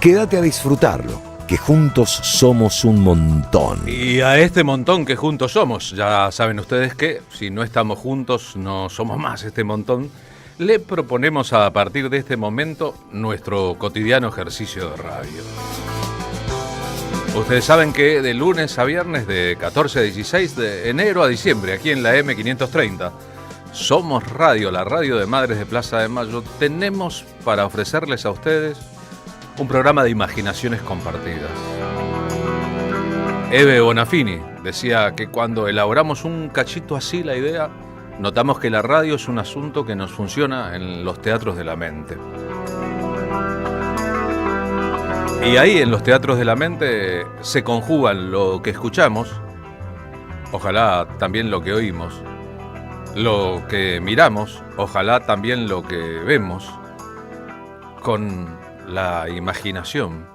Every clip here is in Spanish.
Quédate a disfrutarlo, que juntos somos un montón. Y a este montón que juntos somos, ya saben ustedes que si no estamos juntos no somos más este montón, le proponemos a partir de este momento nuestro cotidiano ejercicio de radio. Ustedes saben que de lunes a viernes, de 14 a 16, de enero a diciembre, aquí en la M530, Somos Radio, la radio de Madres de Plaza de Mayo, tenemos para ofrecerles a ustedes un programa de imaginaciones compartidas. Eve Bonafini decía que cuando elaboramos un cachito así la idea, notamos que la radio es un asunto que nos funciona en los teatros de la mente. Y ahí en los teatros de la mente se conjugan lo que escuchamos, ojalá también lo que oímos, lo que miramos, ojalá también lo que vemos, con la imaginación,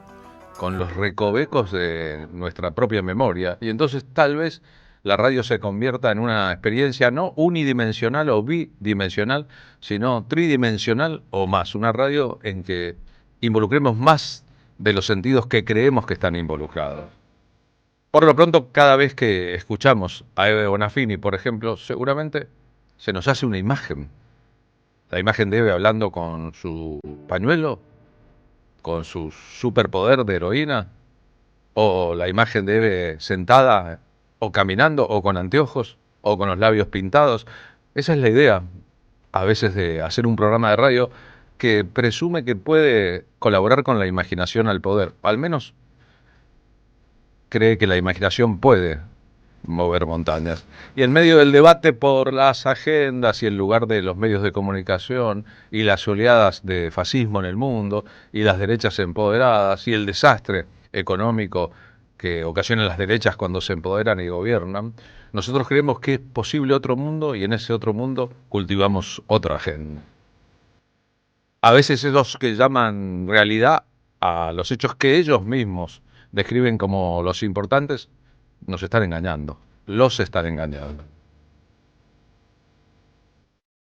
con los recovecos de nuestra propia memoria. Y entonces tal vez la radio se convierta en una experiencia no unidimensional o bidimensional, sino tridimensional o más. Una radio en que involucremos más de los sentidos que creemos que están involucrados. Por lo pronto, cada vez que escuchamos a Eve Bonafini, por ejemplo, seguramente se nos hace una imagen. La imagen de Eve hablando con su pañuelo, con su superpoder de heroína, o la imagen de Eve sentada o caminando o con anteojos o con los labios pintados. Esa es la idea a veces de hacer un programa de radio que presume que puede colaborar con la imaginación al poder. Al menos cree que la imaginación puede mover montañas. Y en medio del debate por las agendas y en lugar de los medios de comunicación y las oleadas de fascismo en el mundo y las derechas empoderadas y el desastre económico que ocasionan las derechas cuando se empoderan y gobiernan, nosotros creemos que es posible otro mundo y en ese otro mundo cultivamos otra agenda. A veces esos que llaman realidad a los hechos que ellos mismos describen como los importantes, nos están engañando, los están engañando.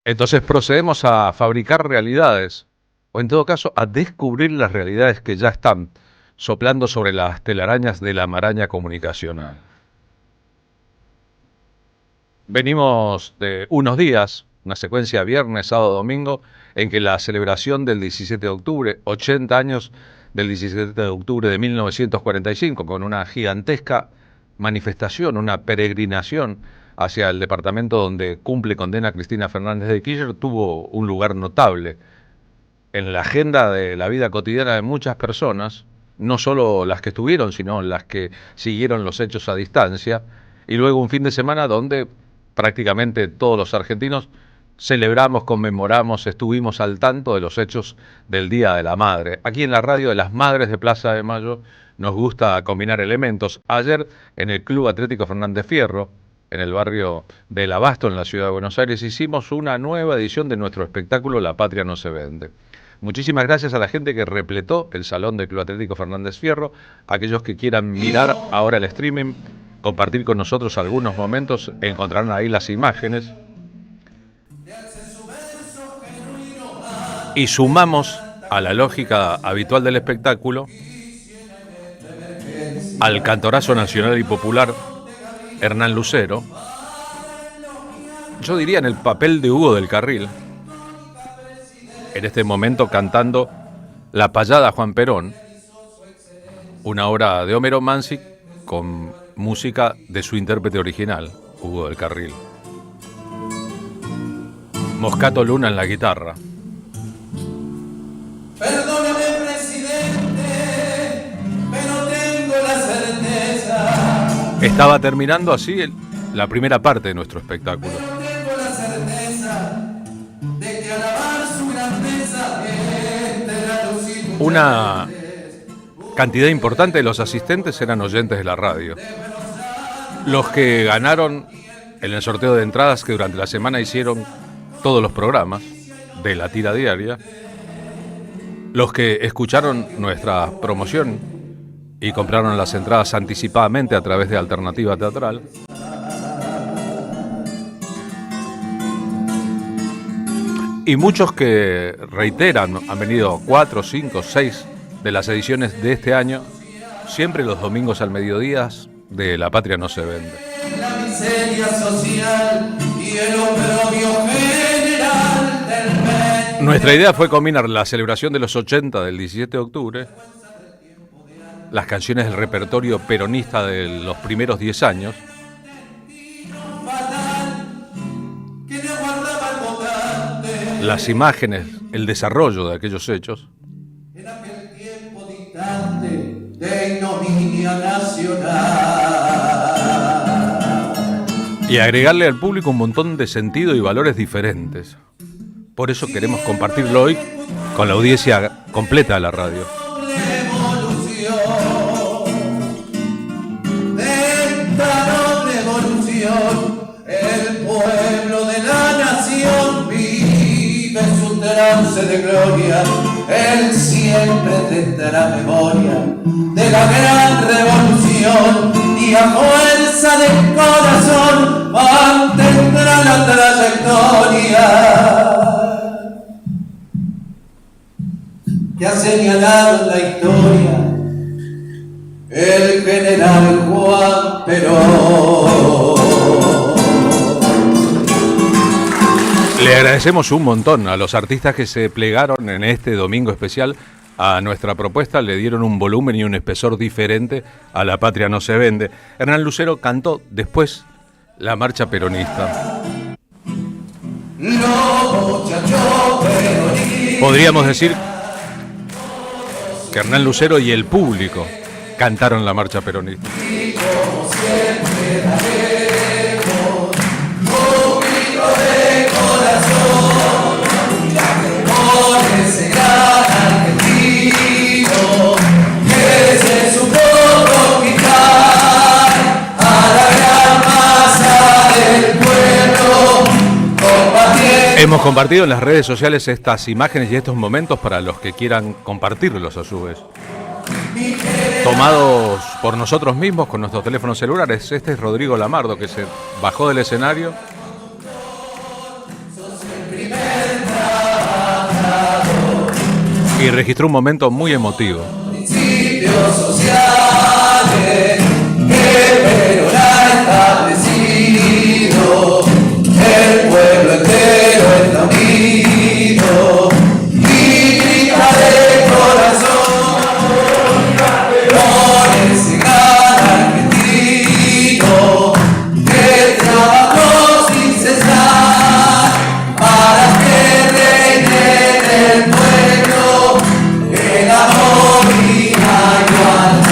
Entonces procedemos a fabricar realidades, o en todo caso a descubrir las realidades que ya están soplando sobre las telarañas de la maraña comunicacional. Venimos de unos días, una secuencia viernes, sábado, domingo, en que la celebración del 17 de octubre, 80 años del 17 de octubre de 1945, con una gigantesca manifestación, una peregrinación hacia el departamento donde cumple condena Cristina Fernández de Kirchner, tuvo un lugar notable en la agenda de la vida cotidiana de muchas personas, no solo las que estuvieron, sino las que siguieron los hechos a distancia, y luego un fin de semana donde prácticamente todos los argentinos celebramos, conmemoramos, estuvimos al tanto de los hechos del Día de la Madre. Aquí en la radio de las Madres de Plaza de Mayo nos gusta combinar elementos. Ayer en el Club Atlético Fernández Fierro, en el barrio del Abasto, en la ciudad de Buenos Aires, hicimos una nueva edición de nuestro espectáculo La Patria no se vende. Muchísimas gracias a la gente que repletó el salón del Club Atlético Fernández Fierro, aquellos que quieran mirar ahora el streaming, compartir con nosotros algunos momentos, encontrarán ahí las imágenes. Y sumamos a la lógica habitual del espectáculo al cantorazo nacional y popular Hernán Lucero, yo diría en el papel de Hugo del Carril, en este momento cantando La payada Juan Perón, una obra de Homero Mansi con música de su intérprete original, Hugo del Carril. Moscato Luna en la guitarra. Perdóname, presidente, pero tengo la certeza. Estaba terminando así la primera parte de nuestro espectáculo. Pero tengo la certeza de que alabar su grandeza era lucir. Una cantidad importante de los asistentes eran oyentes de la radio. Los que ganaron en el sorteo de entradas que durante la semana hicieron todos los programas de la tira diaria. Los que escucharon nuestra promoción y compraron las entradas anticipadamente a través de Alternativa Teatral. Y muchos que reiteran, han venido 4, 5, 6 de las ediciones de este año, siempre los domingos al mediodía, de La Patria No Se Vende. La miseria social y el oprobio general del mente. Nuestra idea fue combinar la celebración de los 80 del 17 de octubre, las canciones del repertorio peronista de los primeros 10 años, las imágenes, el desarrollo de aquellos hechos, En aquel tiempo distante de ignominia nacional. y agregarle al público un montón de sentido y valores diferentes. Por eso queremos compartirlo hoy con la audiencia completa de la radio. De esta noble evolución, el pueblo de la nación vive su trance de gloria. Él siempre tendrá memoria de la gran revolución y a fuerza del corazón mantendrá la trayectoria que ha señalado en la historia el general Juan Perón. Le agradecemos un montón a los artistas que se plegaron en este domingo especial a nuestra propuesta, le dieron un volumen y un espesor diferente a La Patria No Se Vende. Hernán Lucero cantó después la marcha peronista. Podríamos decir que Hernán Lucero y el público cantaron la marcha peronista. Hemos compartido en las redes sociales estas imágenes y estos momentos para los que quieran compartirlos a su vez. Tomados por nosotros mismos con nuestros teléfonos celulares. Este es Rodrigo Lamardo, que se bajó del escenario y registró un momento muy emotivo. Principios sociales que Perón ha establecido, el pueblo entero está unido y grita de corazón por ese gran argentino que trabajó sin cesar para que reine en el pueblo el amor y la igualdad.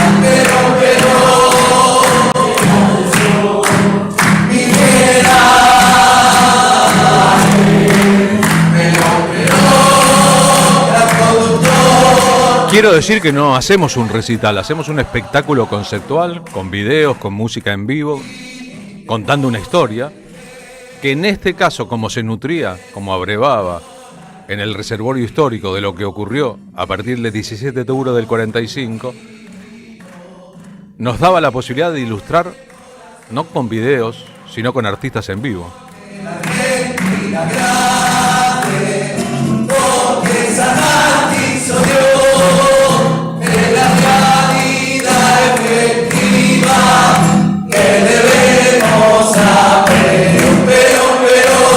Quiero decir que no hacemos un recital, hacemos un espectáculo conceptual, con videos, con música en vivo, contando una historia, que en este caso, como se nutría, como abrevaba en el reservorio histórico de lo que ocurrió a partir del 17 de octubre del 45, nos daba la posibilidad de ilustrar, no con videos, sino con artistas en vivo.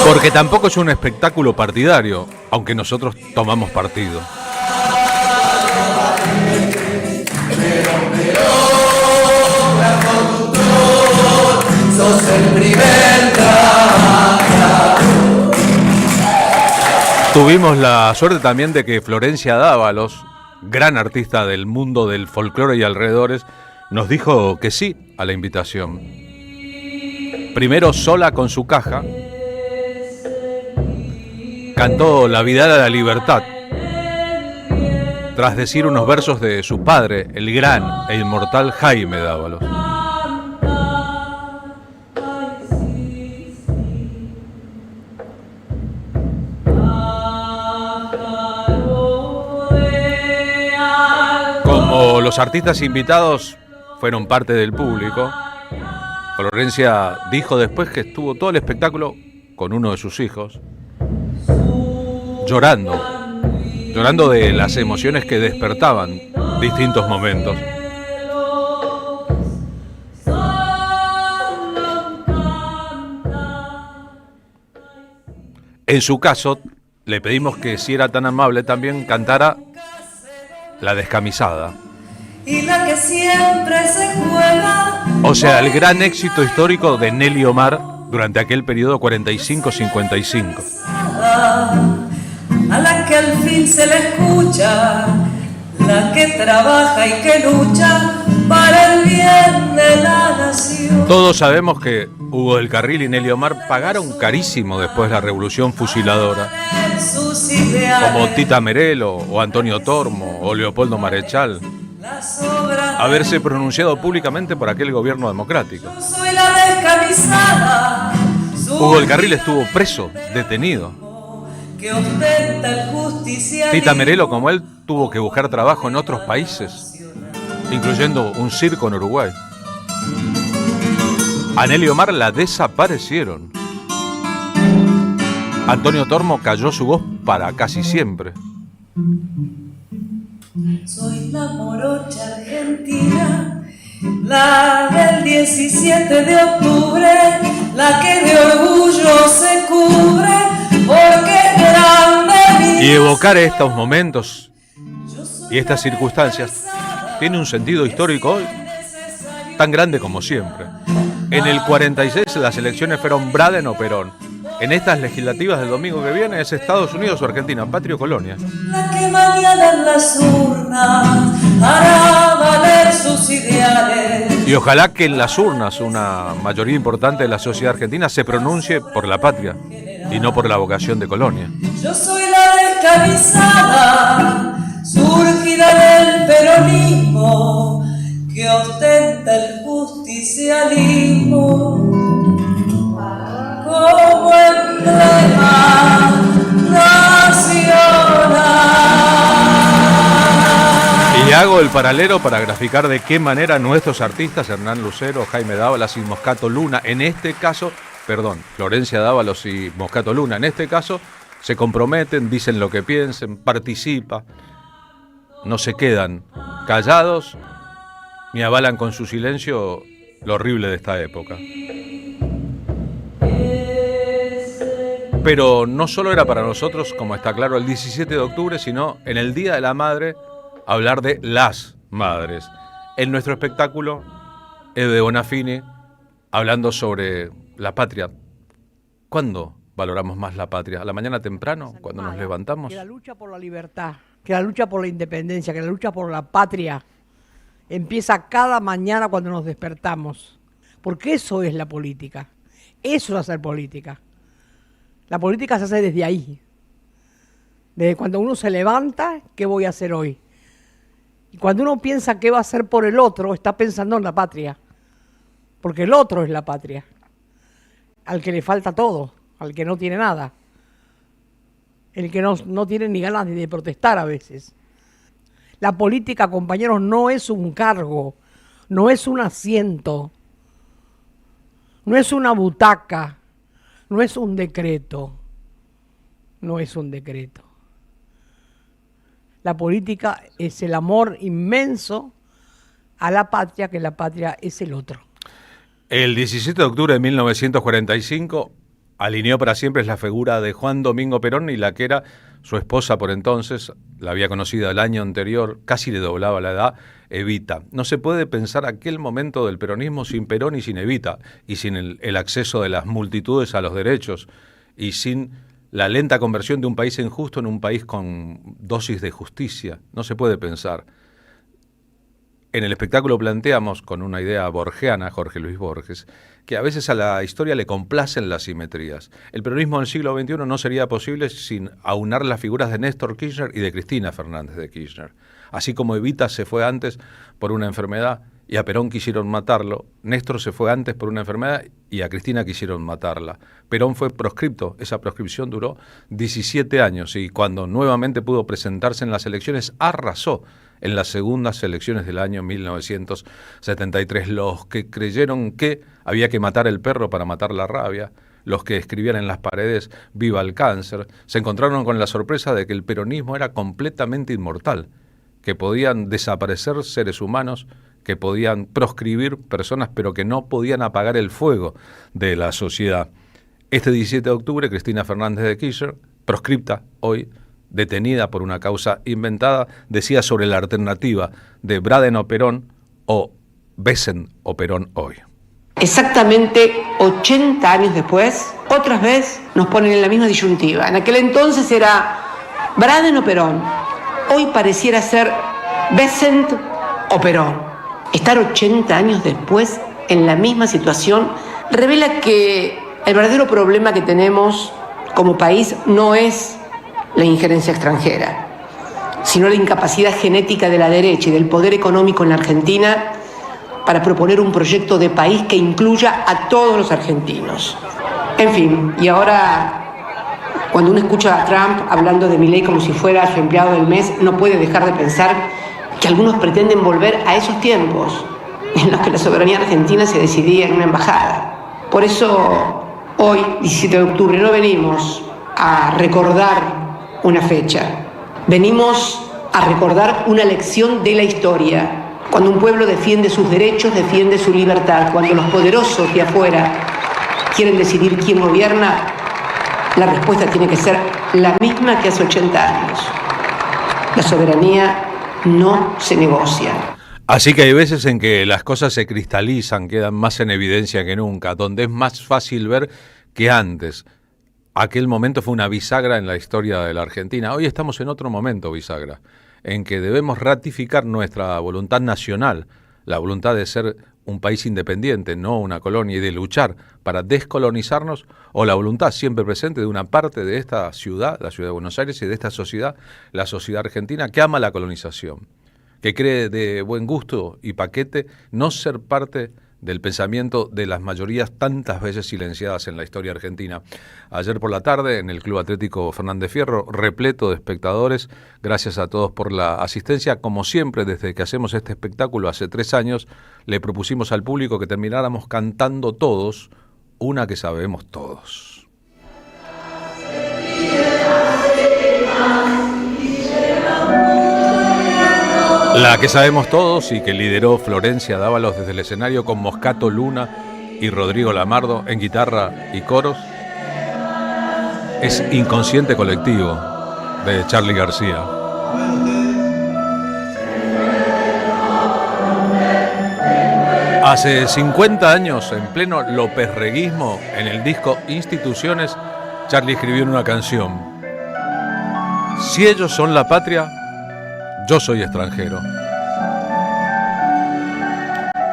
Porque tampoco es un espectáculo partidario, aunque nosotros tomamos partido. Tuvimos la suerte también de que Florencia Dávalos, gran artista del mundo del folclore y alrededores, nos dijo que sí a la invitación. Primero sola con su caja, cantó La Vidala de la Libertad, tras decir unos versos de su padre, el gran e inmortal Jaime Dávalos. Como los artistas invitados fueron parte del público, Florencia dijo después que estuvo todo el espectáculo con uno de sus hijos, llorando llorando de las emociones que despertaban distintos momentos. En su caso, le pedimos que, si era tan amable, también cantara La Descamisada. Y la que siempre se juega. O sea, el gran éxito histórico de Nelly Omar durante aquel periodo 45-55. A la que al fin se le escucha, la que trabaja y que lucha para el bien de la nación. Todos sabemos que Hugo del Carril y Nelly Omar pagaron carísimo después de la Revolución Fusiladora, como Tita Merelo o Antonio Tormo o Leopoldo Marechal, haberse pronunciado públicamente por aquel gobierno democrático. Soy la descamisada. Hugo del Carril estuvo preso, detenido. Que ostenta el justicialismo. Tita Merelo, como él, tuvo que buscar trabajo en otros países, incluyendo un circo en Uruguay. A Nelly Omar la desaparecieron. Antonio Tormo cayó su voz para casi siempre. Soy la morocha argentina, la del 17 de octubre, la que de orgullo se cubre, porque es grande mi... Y evocar estos momentos y estas circunstancias tiene un sentido histórico hoy tan grande como siempre. En el 46 las elecciones fueron Braden o Perón. En estas legislativas del domingo que viene es Estados Unidos o Argentina, patria o colonia. La que mañana en las urnas hará valer sus ideales. Y ojalá que en las urnas una mayoría importante de la sociedad argentina se pronuncie por la patria y no por la vocación de colonia. Yo soy la descamisada, surgida del peronismo, que ostenta el justicialismo como emblema nacional. Y hago el paralelo para graficar de qué manera nuestros artistas, Hernán Lucero, Jaime Dávalos y Moscato Luna, Florencia Dávalos y Moscato Luna, en este caso, se comprometen, dicen lo que piensen, participan, no se quedan callados ni avalan con su silencio lo horrible de esta época. Pero no solo era para nosotros, como está claro, el 17 de octubre, sino en el Día de la Madre, hablar de las madres. En nuestro espectáculo, Ede Bonafini, hablando sobre la patria. ¿Cuándo valoramos más la patria? ¿A la mañana temprano, cuando nos levantamos? Que la lucha por la libertad, que la lucha por la independencia, que la lucha por la patria empieza cada mañana cuando nos despertamos. Porque eso es la política. Eso es hacer política. La política se hace desde ahí. Desde cuando uno se levanta, ¿qué voy a hacer hoy? Y cuando uno piensa qué va a hacer por el otro, está pensando en la patria. Porque el otro es la patria. Al que le falta todo, al que no tiene nada. El que no tiene ni ganas ni de protestar a veces. La política, compañeros, no es un cargo, no es un asiento, no es una butaca. No es un decreto, no es un decreto. La política es el amor inmenso a la patria, que la patria es el otro. El 17 de octubre de 1945 alineó para siempre la figura de Juan Domingo Perón y la que era su esposa por entonces, la había conocido el año anterior, casi le doblaba la edad, Evita. No se puede pensar aquel momento del peronismo sin Perón y sin Evita, y sin el acceso de las multitudes a los derechos, y sin la lenta conversión de un país injusto en un país con dosis de justicia. No se puede pensar. En el espectáculo planteamos, con una idea borgiana, Jorge Luis Borges, que a veces a la historia le complacen las simetrías. El peronismo del siglo XXI no sería posible sin aunar las figuras de Néstor Kirchner y de Cristina Fernández de Kirchner. Así como Evita se fue antes por una enfermedad y a Perón quisieron matarlo, Néstor se fue antes por una enfermedad y a Cristina quisieron matarla. Perón fue proscripto, esa proscripción duró 17 años y cuando nuevamente pudo presentarse en las elecciones arrasó en las segundas elecciones del año 1973. Los que creyeron que había que matar el perro para matar la rabia, los que escribían en las paredes "Viva el cáncer", se encontraron con la sorpresa de que el peronismo era completamente inmortal, que podían desaparecer seres humanos, que podían proscribir personas, pero que no podían apagar el fuego de la sociedad. Este 17 de octubre, Cristina Fernández de Kirchner, proscripta hoy, detenida por una causa inventada, decía sobre la alternativa de Braden o Perón o Besen o Perón hoy. Exactamente 80 años después, otra vez nos ponen en la misma disyuntiva. En aquel entonces era Braden o Perón. Hoy pareciera ser Besant o Perón. Estar 80 años después en la misma situación revela que el verdadero problema que tenemos como país no es la injerencia extranjera, sino la incapacidad genética de la derecha y del poder económico en la Argentina para proponer un proyecto de país que incluya a todos los argentinos. En fin, y ahora, cuando uno escucha a Trump hablando de Milei como si fuera su empleado del mes, no puede dejar de pensar que algunos pretenden volver a esos tiempos en los que la soberanía argentina se decidía en una embajada. Por eso, hoy, 17 de octubre, no venimos a recordar una fecha, venimos a recordar una lección de la historia. Cuando un pueblo defiende sus derechos, defiende su libertad. Cuando los poderosos de afuera quieren decidir quién gobierna, la respuesta tiene que ser la misma que hace 80 años. La soberanía no se negocia. Así que hay veces en que las cosas se cristalizan, quedan más en evidencia que nunca, donde es más fácil ver que antes. Aquel momento fue una bisagra en la historia de la Argentina. Hoy estamos en otro momento bisagra, en que debemos ratificar nuestra voluntad nacional, la voluntad de ser un país independiente, no una colonia, y de luchar para descolonizarnos, o la voluntad siempre presente de una parte de esta ciudad, la ciudad de Buenos Aires, y de esta sociedad, la sociedad argentina, que ama la colonización, que cree de buen gusto y paquete no ser parte del pensamiento de las mayorías tantas veces silenciadas en la historia argentina. Ayer por la tarde, en el Club Atlético Fernández Fierro, repleto de espectadores, gracias a todos por la asistencia. Como siempre, desde que hacemos este espectáculo hace 3 años, le propusimos al público que termináramos cantando todos una que sabemos todos. La que sabemos todos y que lideró Florencia Dávalos desde el escenario con Moscato Luna y Rodrigo Lamardo en guitarra y coros es Inconsciente Colectivo de Charly García. Hace 50 años, en pleno lópezreguismo, en el disco Instituciones, Charly escribió una canción: si ellos son la patria, yo soy extranjero.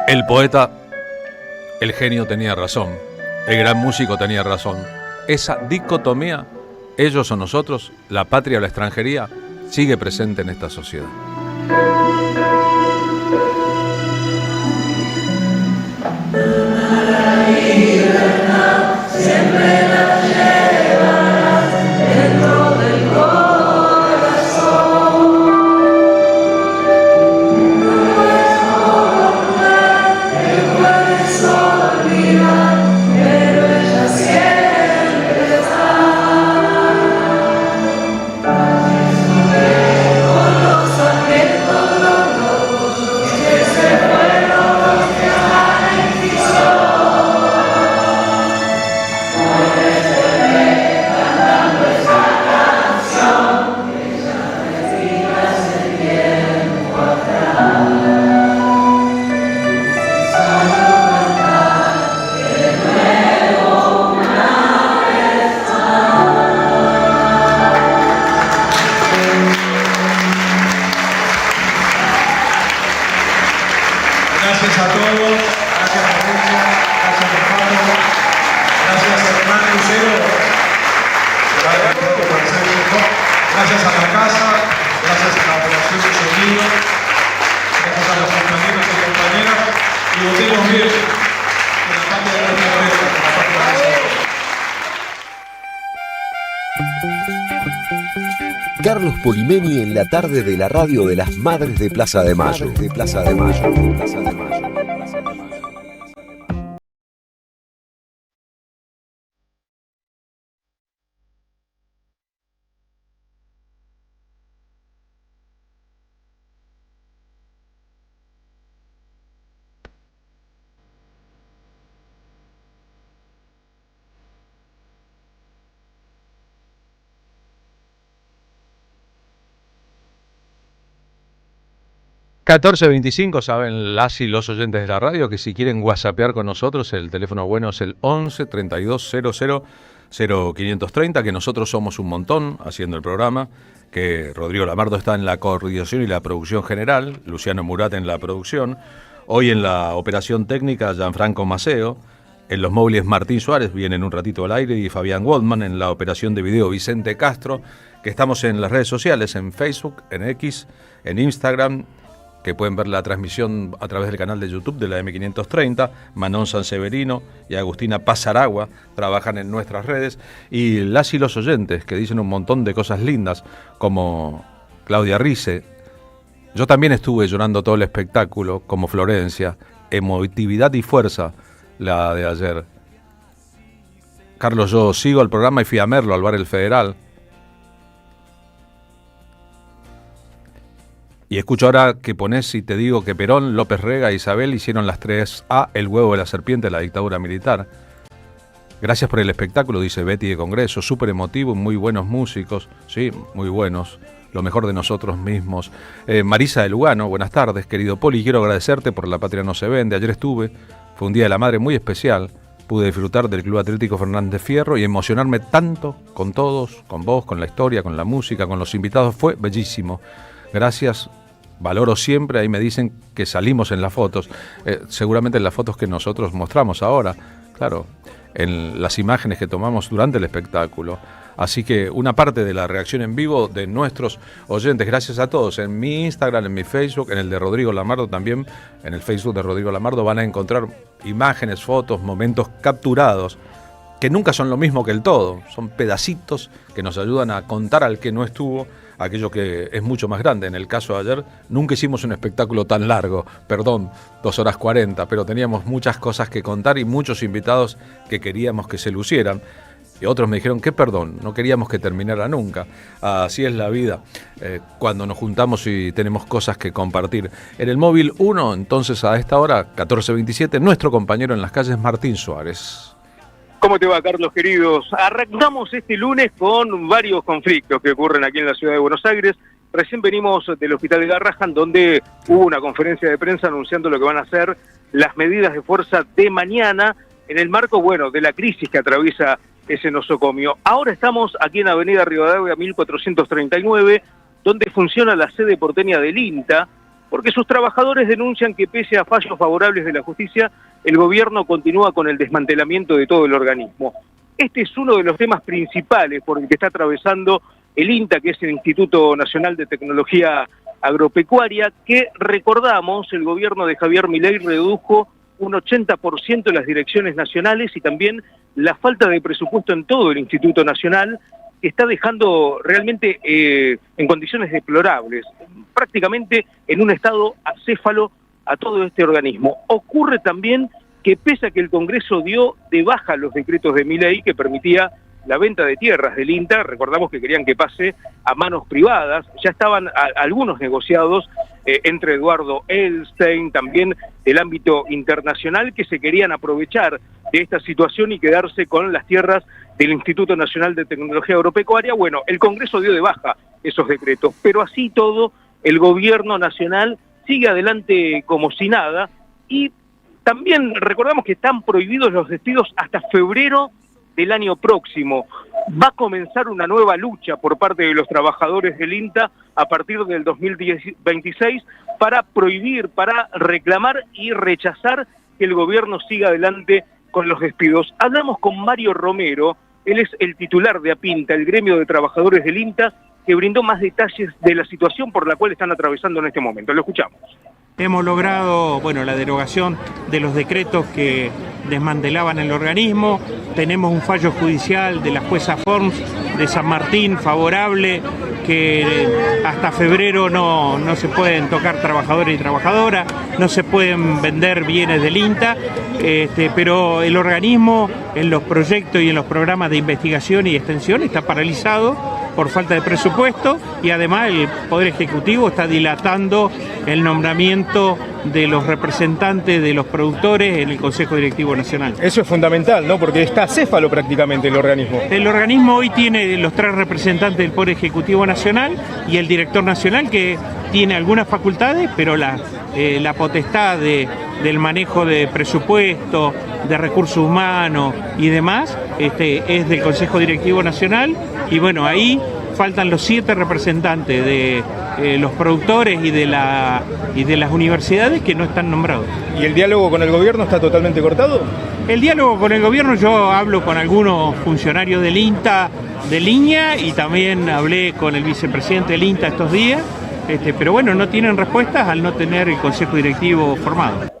El poeta, el genio tenía razón, el gran músico tenía razón. Esa dicotomía, ellos o nosotros, la patria o la extranjería, sigue presente en esta sociedad. La libertad siempre la llevarás dentro del corazón. No es voluntad que puedes olvidar, pero ella siempre está. Con los alientos locos que se fueron, los que están en prisión. Gracias a todos, gracias Florencia, gracias Ricardo, gracias Hernán Lucero, gracias a la casa, gracias a la operación de sonido, gracias a los compañeros y compañeras, y votemos bien con la parte de nuestra oreja, con la parte de nosotros. Carlos Polimeni en la tarde de la radio de las Madres de Plaza de Mayo. 14:25, saben las y los oyentes de la radio que si quieren whatsappear con nosotros, el teléfono bueno es el 11 32 00 0530, que nosotros somos un montón haciendo el programa, que Rodrigo Lamardo está en la coordinación y la producción general, Luciano Murat en la producción, hoy en la operación técnica Gianfranco Maceo, en los móviles Martín Suárez, viene en un ratito al aire, y Fabián Goldman, en la operación de video Vicente Castro, que estamos en las redes sociales, en Facebook, en X, en Instagram, que pueden ver la transmisión a través del canal de YouTube de la M530, Manon Sanseverino y Agustina Pasaragua trabajan en nuestras redes, y las y los oyentes que dicen un montón de cosas lindas, como Claudia Rice. Yo también estuve llorando todo el espectáculo, como Florencia, emotividad y fuerza la de ayer. Carlos, yo sigo el programa y fui a Merlo, al bar El Federal. Y escucho ahora que ponés y te digo que Perón, López Rega e Isabel hicieron las 3A, el huevo de la serpiente de la dictadura militar. Gracias por el espectáculo, dice Betty de Congreso, súper emotivo, muy buenos músicos, sí, muy buenos, lo mejor de nosotros mismos. Marisa de Lugano, buenas tardes, querido Poli, quiero agradecerte por La Patria No Se Vende. Ayer estuve, fue un día de la madre muy especial, pude disfrutar del Club Atlético Fernández Fierro y emocionarme tanto con todos, con vos, con la historia, con la música, con los invitados, fue bellísimo. Gracias, valoro siempre, ahí me dicen que salimos en las fotos, seguramente en las fotos que nosotros mostramos ahora, claro, en las imágenes que tomamos durante el espectáculo. Así que una parte de la reacción en vivo de nuestros oyentes, gracias a todos, en mi Instagram, en mi Facebook, en el de Rodrigo Lamardo también, en el Facebook de Rodrigo Lamardo van a encontrar imágenes, fotos, momentos capturados, que nunca son lo mismo que el todo, son pedacitos que nos ayudan a contar al que no estuvo aquello que es mucho más grande. En el caso de ayer, nunca hicimos un espectáculo tan largo, 2 horas 40, pero teníamos muchas cosas que contar y muchos invitados que queríamos que se lucieran. Y otros me dijeron que no queríamos que terminara nunca. Así es la vida, cuando nos juntamos y tenemos cosas que compartir. En el móvil 1, entonces a esta hora, 14:27, nuestro compañero en las calles, Martín Suárez. ¿Cómo te va, Carlos, queridos? Arrancamos este lunes con varios conflictos que ocurren aquí en la ciudad de Buenos Aires. Recién venimos del Hospital de Garrahan, donde hubo una conferencia de prensa anunciando lo que van a ser las medidas de fuerza de mañana en el marco, de la crisis que atraviesa ese nosocomio. Ahora estamos aquí en Avenida Rivadavia 1439, donde funciona la sede porteña del INTA, porque sus trabajadores denuncian que pese a fallos favorables de la justicia, el gobierno continúa con el desmantelamiento de todo el organismo. Este es uno de los temas principales por el que está atravesando el INTA, que es el Instituto Nacional de Tecnología Agropecuaria, que recordamos, el gobierno de Javier Milei redujo un 80% las direcciones nacionales y también la falta de presupuesto en todo el Instituto Nacional, que está dejando realmente en condiciones deplorables, prácticamente en un estado acéfalo a todo este organismo. Ocurre también que pese a que el Congreso dio de baja los decretos de Milei que permitía la venta de tierras del INTA, recordamos que querían que pase a manos privadas, ya estaban algunos negociados entre Eduardo Elstein, también del ámbito internacional, que se querían aprovechar de esta situación y quedarse con las tierras del Instituto Nacional de Tecnología Agropecuaria. El Congreso dio de baja esos decretos, pero así todo, el gobierno nacional sigue adelante como si nada, y también recordamos que están prohibidos los despidos hasta febrero del año próximo. Va a comenzar una nueva lucha por parte de los trabajadores del INTA a partir del 2026 para prohibir, para reclamar y rechazar que el gobierno siga adelante con los despidos. Hablamos con Mario Romero, él es el titular de APINTA, el gremio de trabajadores del INTA, que brindó más detalles de la situación por la cual están atravesando en este momento. Lo escuchamos. Hemos logrado, la derogación de los decretos que desmantelaban el organismo. Tenemos un fallo judicial de la jueza Forms de San Martín favorable, que hasta febrero no se pueden tocar trabajadores y trabajadoras, no se pueden vender bienes del INTA, pero el organismo en los proyectos y en los programas de investigación y extensión está paralizado por falta de presupuesto, y además el Poder Ejecutivo está dilatando el nombramiento de los representantes de los productores en el Consejo Directivo Nacional. Eso es fundamental, ¿no? Porque está acéfalo prácticamente el organismo. El organismo hoy tiene los 3 representantes del Poder Ejecutivo Nacional y el director nacional, que tiene algunas facultades, pero la potestad del manejo de presupuesto, de recursos humanos y demás, es del Consejo Directivo Nacional, y bueno, ahí faltan los 7 representantes de los productores y de las universidades que no están nombrados. ¿Y el diálogo con el gobierno está totalmente cortado? El diálogo con el gobierno, yo hablo con algunos funcionarios del INTA de línea y también hablé con el vicepresidente del INTA estos días, pero bueno, no tienen respuestas al no tener el Consejo Directivo formado.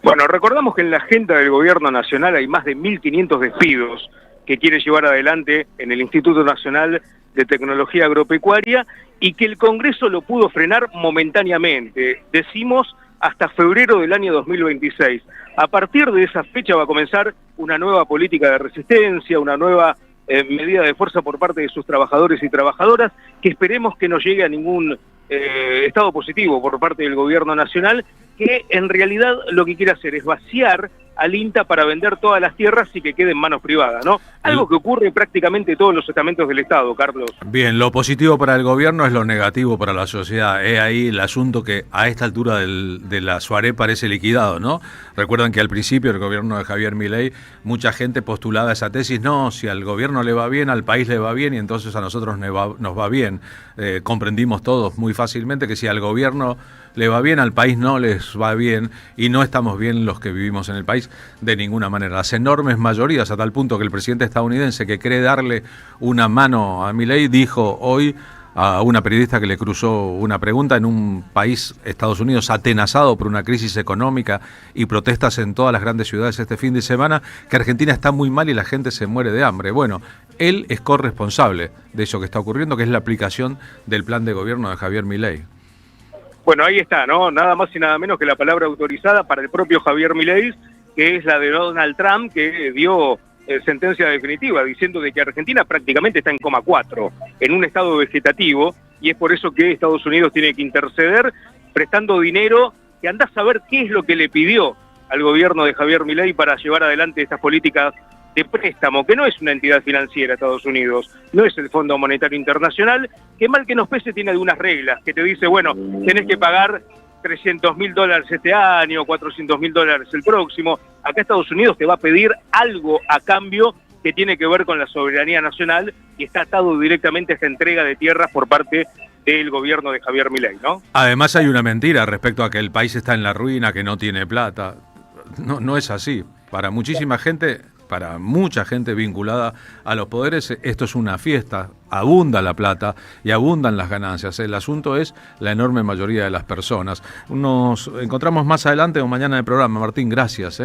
Bueno, recordamos que en la agenda del Gobierno Nacional hay más de 1.500 despidos que quiere llevar adelante en el Instituto Nacional de Tecnología Agropecuaria y que el Congreso lo pudo frenar momentáneamente, decimos hasta febrero del año 2026. A partir de esa fecha va a comenzar una nueva política de resistencia, una nueva medida de fuerza por parte de sus trabajadores y trabajadoras, que esperemos que no llegue a ningún estado positivo por parte del Gobierno Nacional, que en realidad lo que quiere hacer es vaciar al INTA para vender todas las tierras y que quede en manos privadas, ¿no? Algo que ocurre en prácticamente todos los estamentos del Estado, Carlos. Bien, lo positivo para el gobierno es lo negativo para la sociedad. Es ahí el asunto que a esta altura de la soirée parece liquidado, ¿no? Recuerdan que al principio el gobierno de Javier Milei, mucha gente postulaba esa tesis, no, si al gobierno le va bien, al país le va bien y entonces a nosotros nos va bien. Comprendimos todos muy fácilmente que si al gobierno le va bien, al país no les va bien y no estamos bien los que vivimos en el país de ninguna manera. Las enormes mayorías, a tal punto que el presidente estadounidense, que cree darle una mano a Milei, dijo hoy a una periodista que le cruzó una pregunta en un país, Estados Unidos, atenazado por una crisis económica y protestas en todas las grandes ciudades este fin de semana, que Argentina está muy mal y la gente se muere de hambre. Bueno, él es corresponsable de eso que está ocurriendo, que es la aplicación del plan de gobierno de Javier Milei. Bueno, ahí está, ¿no? Nada más y nada menos que la palabra autorizada para el propio Javier Milei, que es la de Donald Trump, que dio sentencia definitiva, diciendo de que Argentina prácticamente está en coma 4, en un estado vegetativo, y es por eso que Estados Unidos tiene que interceder, prestando dinero, que andá a saber qué es lo que le pidió al gobierno de Javier Milei para llevar adelante estas políticas de préstamo, que no es una entidad financiera Estados Unidos, no es el Fondo Monetario Internacional, que mal que nos pese tiene algunas reglas, que te dice, bueno, tenés que pagar $300.000 este año, $400.000 el próximo. Acá Estados Unidos te va a pedir algo a cambio que tiene que ver con la soberanía nacional y está atado directamente a esta entrega de tierras por parte del gobierno de Javier Milei, ¿no? Además hay una mentira respecto a que el país está en la ruina, que no tiene plata. No es así. Para muchísima gente, para mucha gente vinculada a los poderes, esto es una fiesta. Abunda la plata y abundan las ganancias. El asunto es la enorme mayoría de las personas. Nos encontramos más adelante o mañana en el programa. Martín, gracias.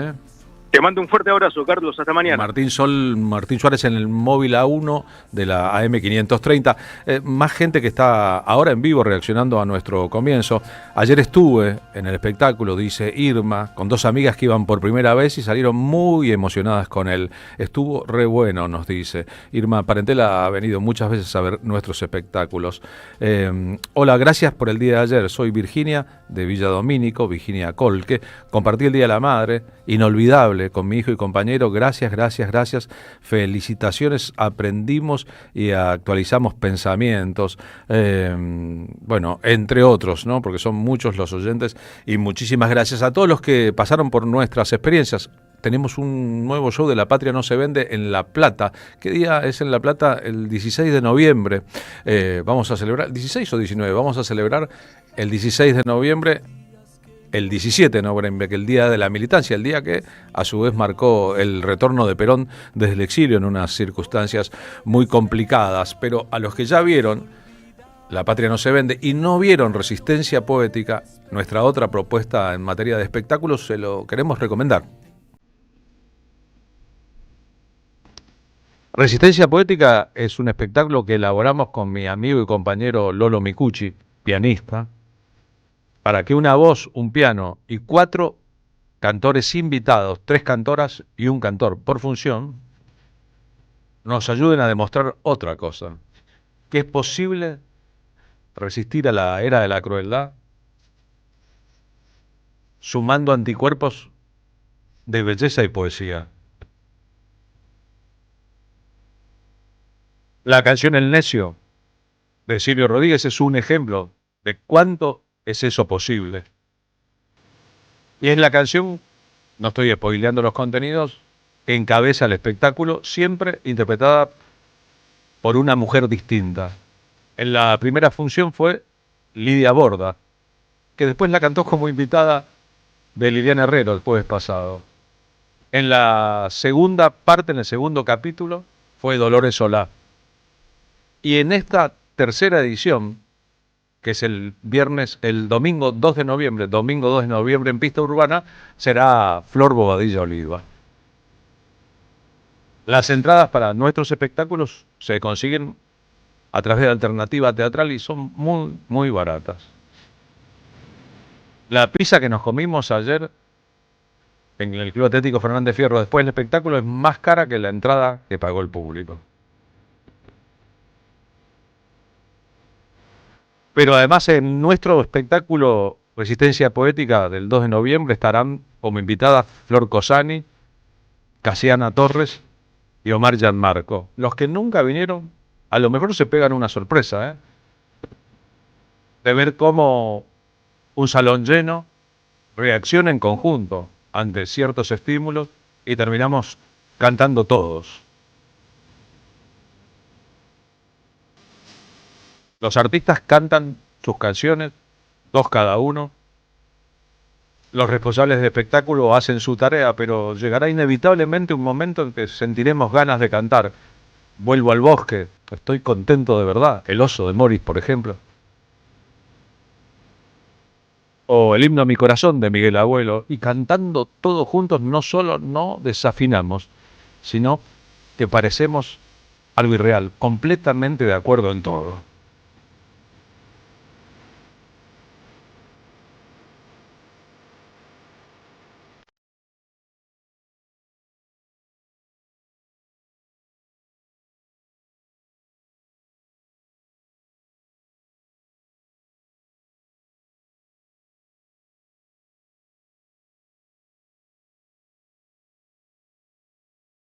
Te mando un fuerte abrazo, Carlos. Hasta mañana. Martín Suárez en el móvil A1 de la AM530. Más gente que está ahora en vivo reaccionando a nuestro comienzo. Ayer estuve en el espectáculo, dice Irma, con 2 amigas que iban por primera vez y salieron muy emocionadas con él. Estuvo re bueno, nos dice. Irma Parentela ha venido muchas veces a ver nuestros espectáculos. Hola, gracias por el día de ayer. Soy Virginia de Villa Domínico, Virginia Colque. Compartí el Día de la Madre, inolvidable, con mi hijo y compañero. Gracias. Felicitaciones, aprendimos y actualizamos pensamientos. Bueno, entre otros, ¿no? Porque son muchos los oyentes y muchísimas gracias a todos los que pasaron por nuestras experiencias. Tenemos un nuevo show de La Patria No Se Vende en La Plata. ¿Qué día es en La Plata? El 16 de noviembre. Vamos a celebrar, ¿16 o 19? Vamos a celebrar el 16 de noviembre. El 17 de noviembre, que el día de la militancia, el día que a su vez marcó el retorno de Perón desde el exilio en unas circunstancias muy complicadas. Pero a los que ya vieron La Patria No Se Vende y no vieron Resistencia Poética, nuestra otra propuesta en materia de espectáculos, se lo queremos recomendar. Resistencia Poética es un espectáculo que elaboramos con mi amigo y compañero Lolo Micucci, pianista, para que una voz, un piano y 4 cantores invitados, 3 cantoras y un cantor por función, nos ayuden a demostrar otra cosa, que es posible resistir a la era de la crueldad sumando anticuerpos de belleza y poesía. La canción El Necio de Silvio Rodríguez es un ejemplo de cuánto es eso posible. Y es la canción, no estoy spoileando los contenidos, que encabeza el espectáculo, siempre interpretada por una mujer distinta. En la primera función fue Lidia Borda, que después la cantó como invitada de Liliana Herrero el jueves pasado. En la segunda parte, en el segundo capítulo, fue Dolores Solá. Y en esta tercera edición, que es el domingo 2 de noviembre en Pista Urbana, será Flor Bobadilla Oliva. Las entradas para nuestros espectáculos se consiguen a través de Alternativa Teatral y son muy, muy baratas. La pizza que nos comimos ayer en el Club Atlético Fernández Fierro después del espectáculo es más cara que la entrada que pagó el público. Pero además en nuestro espectáculo Resistencia Poética del 2 de noviembre estarán como invitadas Flor Cosani, Casiana Torres y Omar Gianmarco. Los que nunca vinieron, a lo mejor se pegan una sorpresa, de ver cómo un salón lleno reacciona en conjunto ante ciertos estímulos y terminamos cantando todos. Los artistas cantan sus canciones, 2 cada uno. Los responsables de espectáculo hacen su tarea, pero llegará inevitablemente un momento en que sentiremos ganas de cantar. Vuelvo al bosque, estoy contento de verdad. El oso de Morris, por ejemplo. O el himno a mi corazón de Miguel Abuelo. Y cantando todos juntos no solo no desafinamos, sino que parecemos algo irreal, completamente de acuerdo en todo.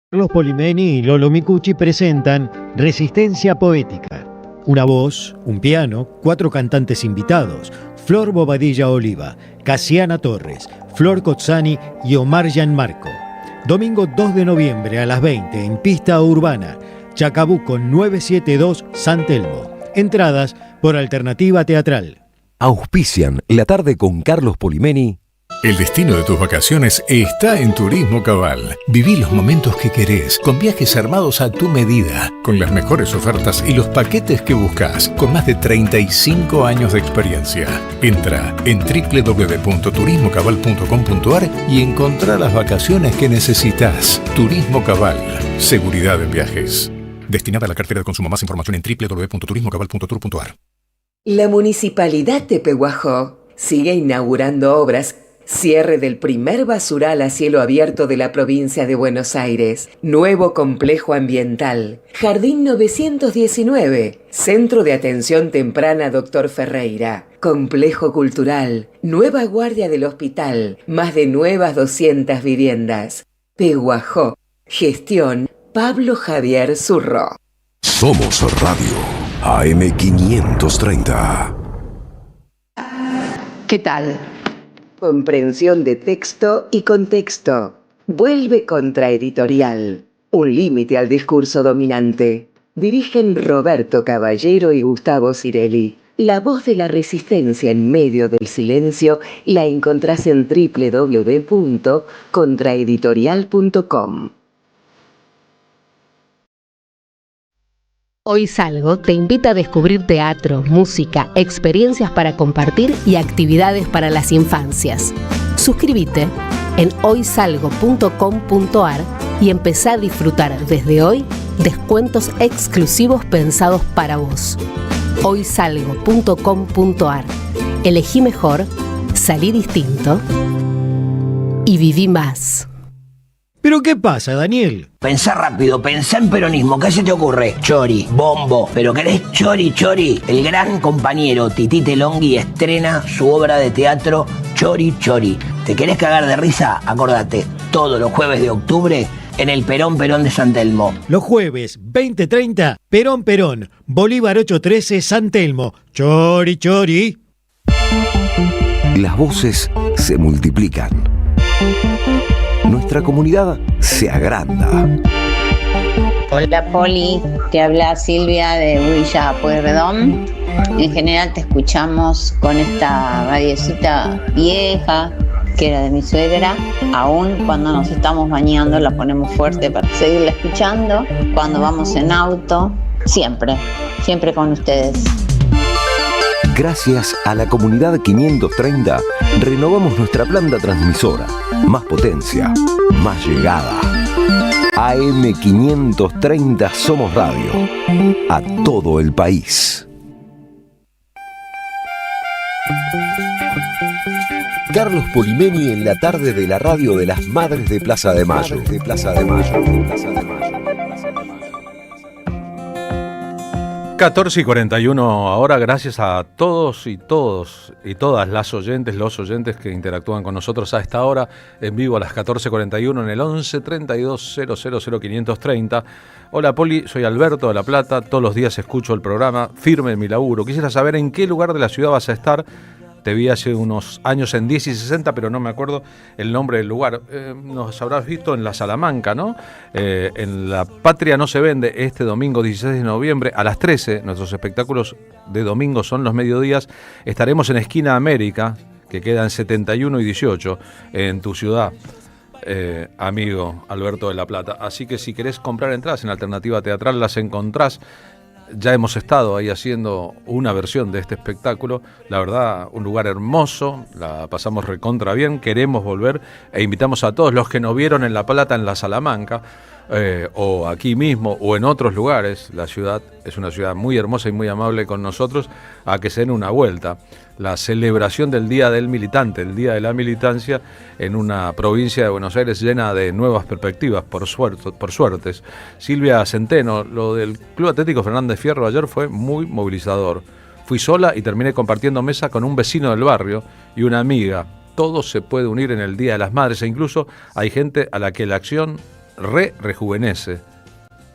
Carlos Polimeni y Lolo Micucci presentan Resistencia Poética. Una voz, un piano, 4 cantantes invitados: Flor Bobadilla Oliva, Casiana Torres, Flor Cozzani y Omar Gianmarco. Domingo 2 de noviembre a las 20 en Pista Urbana, Chacabuco 972 San Telmo. Entradas por Alternativa Teatral. Auspician La Tarde con Carlos Polimeni. El destino de tus vacaciones está en Turismo Cabal. Viví los momentos que querés, con viajes armados a tu medida, con las mejores ofertas y los paquetes que buscas, con más de 35 años de experiencia. Entra en www.turismocabal.com.ar y encontrá las vacaciones que necesitas. Turismo Cabal, seguridad en viajes. Destinada a la cartera de consumo. Más información en www.turismocabal.tour.ar. La Municipalidad de Pehuajó sigue inaugurando obras. Cierre del primer basural a cielo abierto de la provincia de Buenos Aires. Nuevo complejo ambiental. Jardín 919. Centro de Atención Temprana Dr. Ferreira. Complejo cultural. Nueva guardia del hospital. Más de nuevas 200 viviendas. Pehuajó. Gestión Pablo Javier Zurro. Somos Radio AM530. ¿Qué tal? Comprensión de texto y contexto. Vuelve Contraeditorial. Un límite al discurso dominante. Dirigen Roberto Caballero y Gustavo Cirelli. La voz de la resistencia en medio del silencio la encontrás en www.contraeditorial.com. Hoy Salgo te invita a descubrir teatro, música, experiencias para compartir y actividades para las infancias. Suscríbete en hoysalgo.com.ar y empezá a disfrutar desde hoy descuentos exclusivos pensados para vos. hoysalgo.com.ar. Elegí mejor, salí distinto y viví más. ¿Pero qué pasa, Daniel? Pensá rápido, pensá en peronismo, ¿qué se te ocurre? Chori, bombo, pero querés chori, chori. El gran compañero Tití Telongui estrena su obra de teatro Chori, chori. ¿Te querés cagar de risa? Acordate, todos los jueves de octubre en el Perón de San Telmo. Los jueves 20:30, Perón, Bolívar 813 San Telmo. Chori, chori. Las voces se multiplican. Nuestra comunidad se agranda. Hola Poli, te habla Silvia de Villa Pueyrredón. En general te escuchamos con esta radiecita vieja que era de mi suegra. Aún cuando nos estamos bañando la ponemos fuerte para seguirla escuchando. Cuando vamos en auto, siempre con ustedes. Gracias a la comunidad 530, renovamos nuestra planta transmisora. Más potencia, más llegada. AM 530 Somos Radio. A todo el país. Carlos Polimeni en la tarde de la radio de las Madres de Plaza de Mayo. 14:41 ahora, gracias a todos y todas las oyentes, los oyentes que interactúan con nosotros a esta hora, en vivo a las 14:41 en el 11 32 000 530. Hola Poli, soy Alberto de La Plata, todos los días escucho el programa, firme en mi laburo. Quisiera saber en qué lugar de la ciudad vas a estar. Te vi hace unos años en 10 y 60, pero no me acuerdo el nombre del lugar. Nos habrás visto en la Salamanca, ¿no? En La Patria No Se Vende, este domingo 16 de noviembre a las 13. Nuestros espectáculos de domingo son los mediodías. Estaremos en Esquina América, que queda en 71 y 18, en tu ciudad, amigo Alberto de La Plata. Así que si querés comprar entradas en Alternativa Teatral, las encontrás. Ya hemos estado ahí haciendo una versión de este espectáculo. La verdad, un lugar hermoso, la pasamos recontra bien, queremos volver e invitamos a todos los que nos vieron en La Plata, en la Salamanca, o aquí mismo, o en otros lugares. La ciudad es una ciudad muy hermosa y muy amable con nosotros, a que se den una vuelta. La celebración del Día del Militante, el Día de la Militancia, en una provincia de Buenos Aires llena de nuevas perspectivas, por suertes. Silvia Centeno, lo del Club Atlético Fernández Fierro ayer fue muy movilizador. Fui sola y terminé compartiendo mesa con un vecino del barrio y una amiga. Todo se puede unir en el Día de las Madres e incluso hay gente a la que la acción rejuvenece.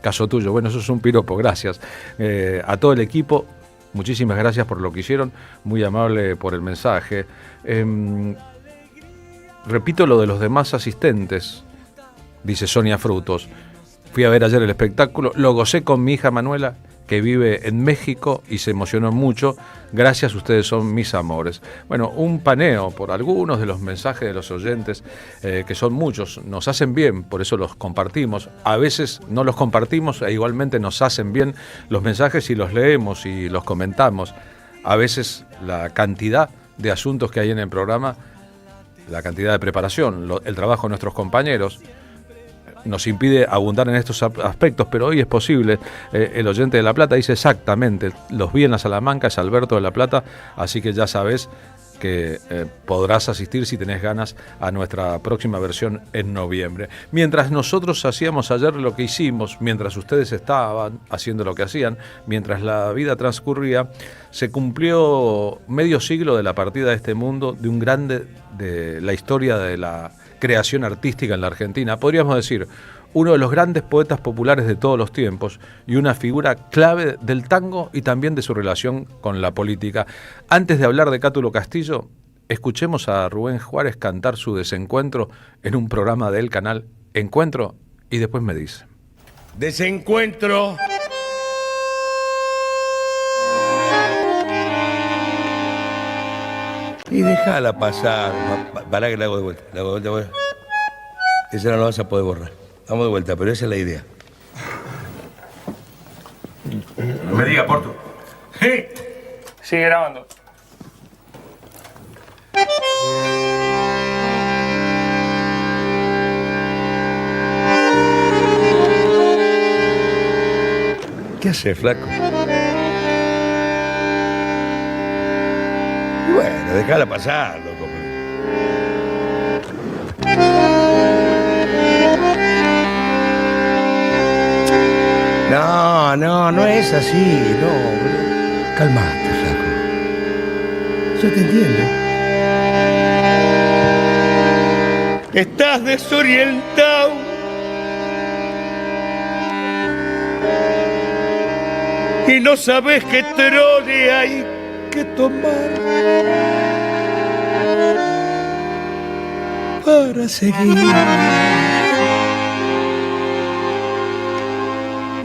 Caso tuyo. Bueno, eso es un piropo, gracias. A todo el equipo, muchísimas gracias por lo que hicieron, muy amable por el mensaje. Repito lo de los demás asistentes, dice Sonia Frutos. Fui a ver ayer el espectáculo, lo gocé con mi hija Manuela, que vive en México y se emocionó mucho. Gracias, ustedes son mis amores. Bueno, un paneo por algunos de los mensajes de los oyentes, que son muchos, nos hacen bien, por eso los compartimos. A veces no los compartimos e igualmente nos hacen bien los mensajes y los leemos y los comentamos. A veces la cantidad de asuntos que hay en el programa, la cantidad de preparación, el trabajo de nuestros compañeros, nos impide abundar en estos aspectos, pero hoy es posible. El oyente de La Plata dice exactamente, los vi en la Salamanca, es Alberto de La Plata, así que ya sabes que podrás asistir si tenés ganas a nuestra próxima versión en noviembre. Mientras nosotros hacíamos ayer lo que hicimos, mientras ustedes estaban haciendo lo que hacían, mientras la vida transcurría, se cumplió medio siglo de la partida de este mundo de un grande de la historia de la creación artística en la Argentina, podríamos decir, uno de los grandes poetas populares de todos los tiempos y una figura clave del tango y también de su relación con la política. Antes de hablar de Cátulo Castillo, escuchemos a Rubén Juárez cantar su Desencuentro en un programa del canal Encuentro y después me dice. Desencuentro. Y déjala pasar. Pará que la hago de vuelta. Esa no la vas a poder borrar. Vamos de vuelta, pero esa es la idea. No me diga, Porto. Sí. Sigue grabando. ¿Qué haces, flaco? Y bueno, déjala pasar, loco. No es así, no. Calmate, flaco. Yo te entiendo. Estás desorientado. Y no sabes qué trole hay que tomar para seguir.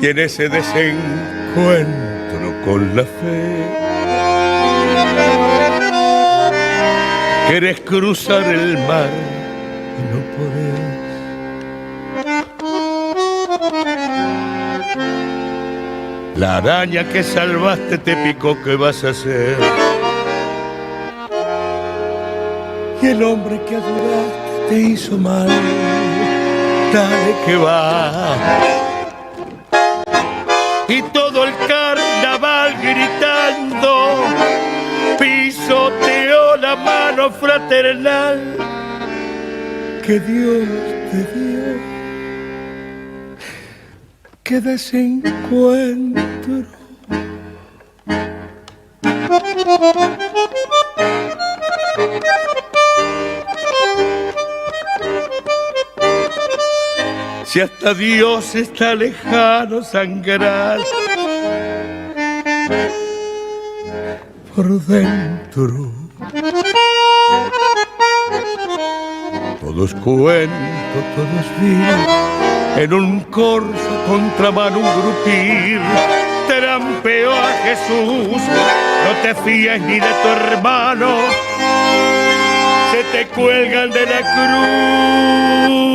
Y en ese desencuentro con la fe, querés cruzar el mar y no podés. La araña que salvaste te picó, ¿qué vas a hacer? Y el hombre que ayudaste te hizo mal, dale que va. Y todo el carnaval gritando pisoteó la mano fraternal que Dios te dio. Qué desencuentro. Si hasta Dios está lejano, sangrar por dentro. Todo es cuento, todo es vida. En un corso contramano un grupir trampeó a Jesús. No te fíes ni de tu hermano, se te cuelgan de la cruz.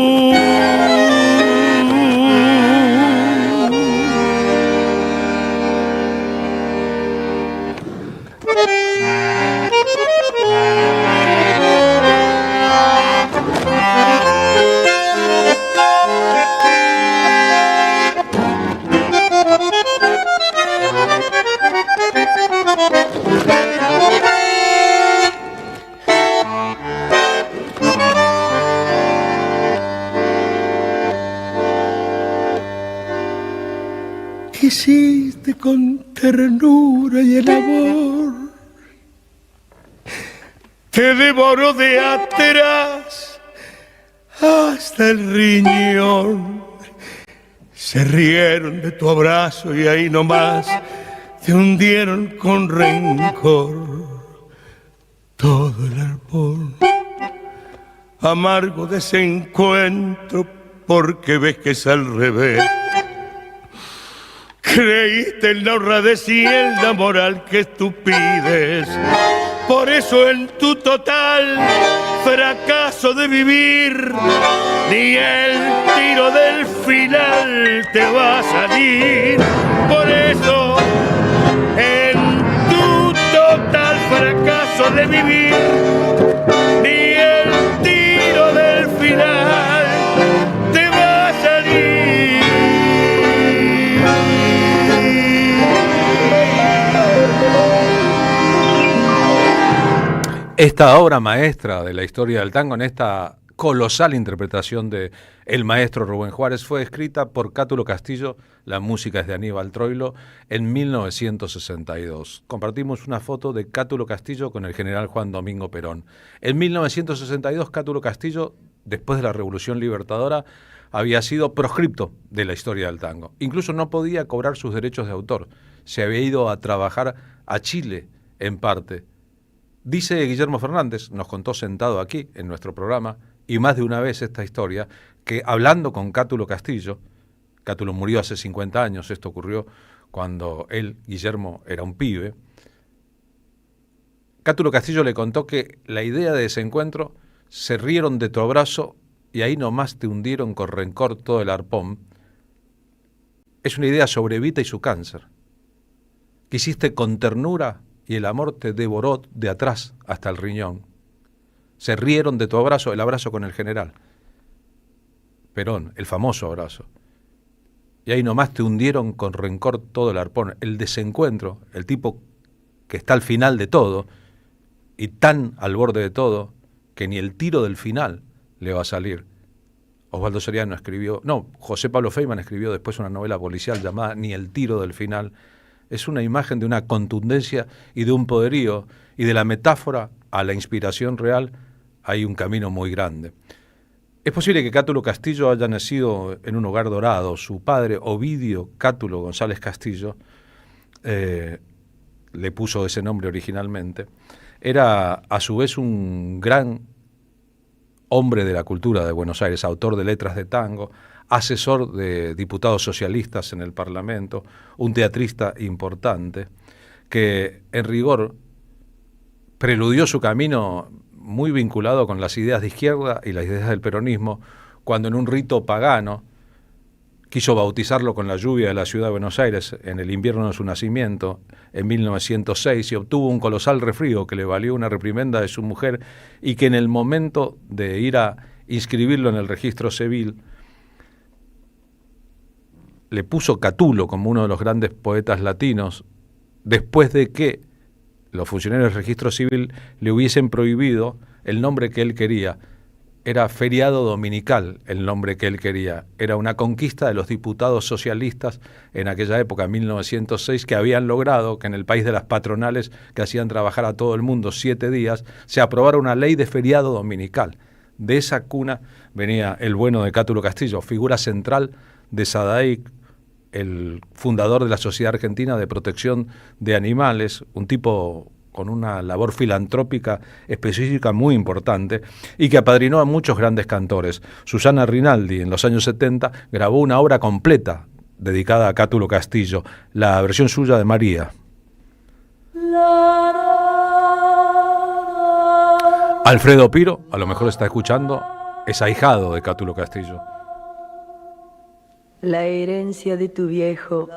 Quisiste con ternura y el amor te devoró de atrás hasta el riñón. Se rieron de tu abrazo y ahí nomás te hundieron con rencor todo el árbol. Amargo desencuentro porque ves que es al revés. Creíste en la honradez y en la moral que tú pides. Por eso en tu total fracaso de vivir, ni el tiro del final te va a salir. Por eso en tu total fracaso de vivir, ni el tiro del final te va a salir. Esta obra maestra de la historia del tango, en esta colosal interpretación de el maestro Rubén Juárez, fue escrita por Cátulo Castillo, la música es de Aníbal Troilo, en 1962. Compartimos una foto de Cátulo Castillo con el general Juan Domingo Perón. En 1962, Cátulo Castillo, después de la Revolución Libertadora, había sido proscripto de la historia del tango. Incluso no podía cobrar sus derechos de autor. Se había ido a trabajar a Chile, en parte. Dice Guillermo Fernández, nos contó sentado aquí en nuestro programa, y más de una vez esta historia, que hablando con Cátulo Castillo, Cátulo murió hace 50 años, esto ocurrió cuando él, Guillermo, era un pibe, Cátulo Castillo le contó que la idea de ese encuentro, se rieron de tu abrazo y ahí nomás te hundieron con rencor todo el arpón, es una idea sobre Evita y su cáncer. Quisiste con ternura y el amor te devoró de atrás hasta el riñón. Se rieron de tu abrazo, el abrazo con el general Perón, el famoso abrazo. Y ahí nomás te hundieron con rencor todo el arpón. El desencuentro, el tipo que está al final de todo y tan al borde de todo que ni el tiro del final le va a salir. Osvaldo Soriano escribió, José Pablo Feynman escribió después una novela policial llamada Ni el tiro del final. Es una imagen de una contundencia y de un poderío, y de la metáfora a la inspiración real hay un camino muy grande. Es posible que Cátulo Castillo haya nacido en un hogar dorado. Su padre, Ovidio Cátulo González Castillo, le puso ese nombre originalmente, era a su vez un gran hombre de la cultura de Buenos Aires, autor de letras de tango, asesor de diputados socialistas en el Parlamento, un teatrista importante, que en rigor preludió su camino muy vinculado con las ideas de izquierda y las ideas del peronismo, cuando en un rito pagano quiso bautizarlo con la lluvia de la ciudad de Buenos Aires en el invierno de su nacimiento, en 1906, y obtuvo un colosal resfrío que le valió una reprimenda de su mujer, y que en el momento de ir a inscribirlo en el registro civil le puso Catulo como uno de los grandes poetas latinos, después de que los funcionarios del registro civil le hubiesen prohibido el nombre que él quería. Era feriado dominical el nombre que él quería. Era una conquista de los diputados socialistas en aquella época, en 1906, que habían logrado que en el país de las patronales, que hacían trabajar a todo el mundo 7 días, se aprobara una ley de feriado dominical. De esa cuna venía el bueno de Cátulo Castillo, figura central de Sadaic, el fundador de la Sociedad Argentina de Protección de Animales, un tipo con una labor filantrópica específica muy importante, y que apadrinó a muchos grandes cantores. Susana Rinaldi, en los años 70, grabó una obra completa dedicada a Cátulo Castillo, la versión suya de María. Alfredo Piro, a lo mejor está escuchando, es ahijado de Cátulo Castillo. La herencia de tu viejo,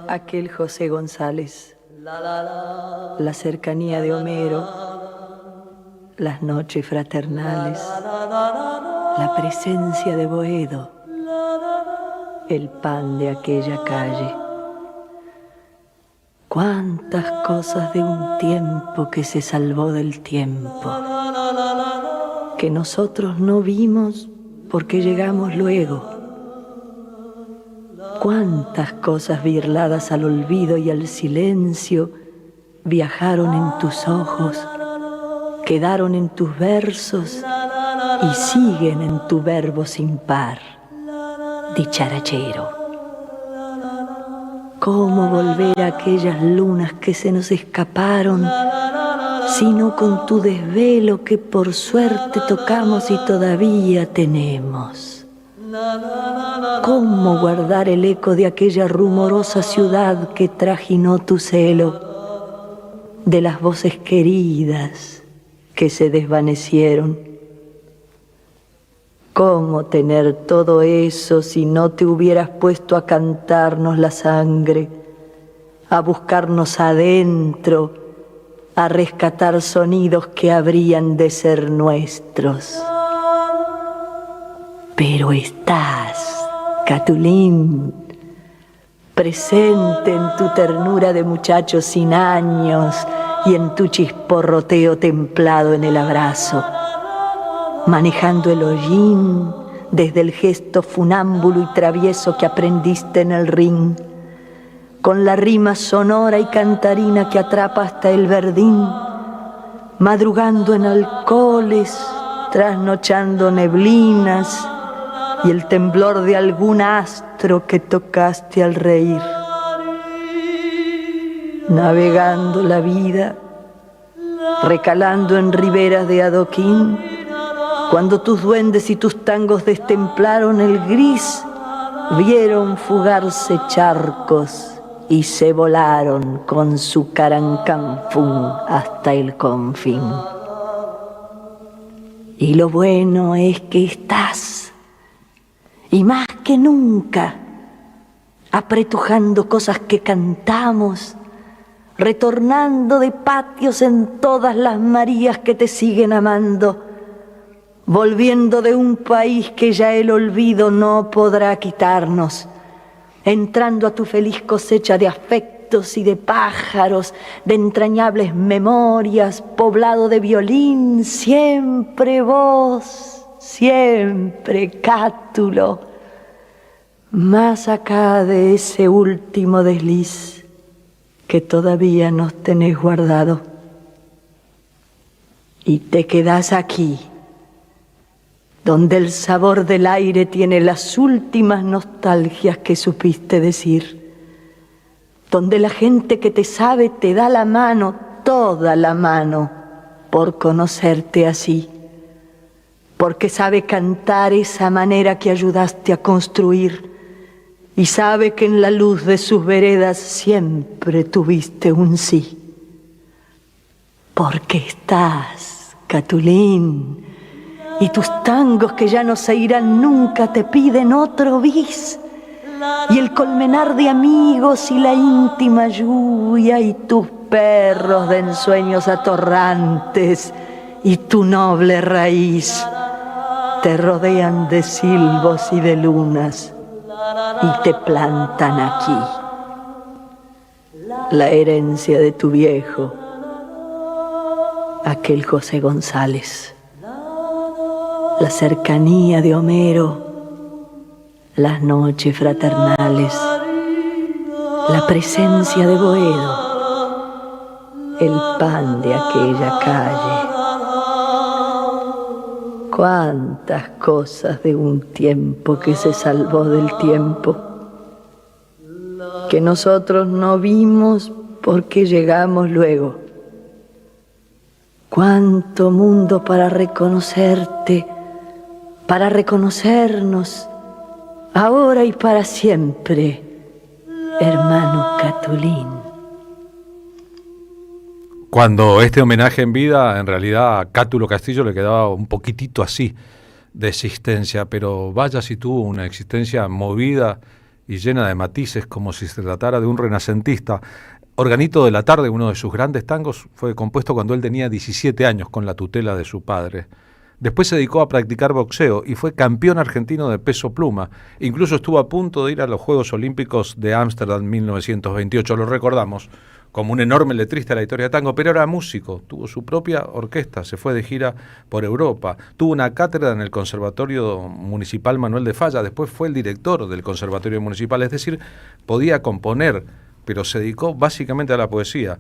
aquel José González, la cercanía de Homero, las noches fraternales, la presencia de Boedo, el pan de aquella calle. Cuántas cosas de un tiempo que se salvó del tiempo, que nosotros no vimos porque llegamos luego. Cuántas cosas birladas al olvido y al silencio viajaron en tus ojos, quedaron en tus versos y siguen en tu verbo sin par, dicharachero. ¿Cómo volver a aquellas lunas que se nos escaparon, sino con tu desvelo que por suerte tocamos y todavía tenemos? ¿Cómo guardar el eco de aquella rumorosa ciudad que trajinó tu celo, de las voces queridas que se desvanecieron? ¿Cómo tener todo eso si no te hubieras puesto a cantarnos la sangre, a buscarnos adentro, a rescatar sonidos que habrían de ser nuestros? Pero estás, Catulín, presente en tu ternura de muchacho sin años y en tu chisporroteo templado en el abrazo, manejando el hollín desde el gesto funámbulo y travieso que aprendiste en el ring, con la rima sonora y cantarina que atrapa hasta el verdín, madrugando en alcoholes, trasnochando neblinas y el temblor de algún astro que tocaste al reír, navegando la vida, recalando en riberas de adoquín, cuando tus duendes y tus tangos destemplaron el gris, vieron fugarse charcos y se volaron con su carancanfún hasta el confín. Y lo bueno es que estás, y más que nunca, apretujando cosas que cantamos, retornando de patios en todas las Marías que te siguen amando, volviendo de un país que ya el olvido no podrá quitarnos, entrando a tu feliz cosecha de afectos y de pájaros, de entrañables memorias, poblado de violín, siempre vos, siempre Cátulo, más acá de ese último desliz que todavía nos tenés guardado. Y te quedás aquí, donde el sabor del aire tiene las últimas nostalgias que supiste decir, donde la gente que te sabe te da la mano, toda la mano, por conocerte así, porque sabe cantar esa manera que ayudaste a construir y sabe que en la luz de sus veredas siempre tuviste un sí. Porque estás, Catulín, y tus tangos que ya no se irán nunca te piden otro bis, y el colmenar de amigos y la íntima lluvia y tus perros de ensueños atorrantes y tu noble raíz te rodean de silbos y de lunas y te plantan aquí. La herencia de tu viejo, aquel José González, la cercanía de Homero, las noches fraternales, la presencia de Boedo, el pan de aquella calle. Cuántas cosas de un tiempo que se salvó del tiempo, que nosotros no vimos porque llegamos luego. Cuánto mundo para reconocerte, para reconocernos, ahora y para siempre, hermano Catulín. Cuando este homenaje en vida, en realidad a Cátulo Castillo le quedaba un poquitito así de existencia, pero vaya si tuvo una existencia movida y llena de matices, como si se tratara de un renacentista. Organito de la Tarde, uno de sus grandes tangos, fue compuesto cuando él tenía 17 años con la tutela de su padre. Después se dedicó a practicar boxeo y fue campeón argentino de peso pluma. Incluso estuvo a punto de ir a los Juegos Olímpicos de Ámsterdam 1928, lo recordamos, como un enorme letrista de la historia de tango, pero era músico, tuvo su propia orquesta, se fue de gira por Europa, tuvo una cátedra en el Conservatorio Municipal Manuel de Falla, después fue el director del Conservatorio Municipal, es decir, podía componer, pero se dedicó básicamente a la poesía,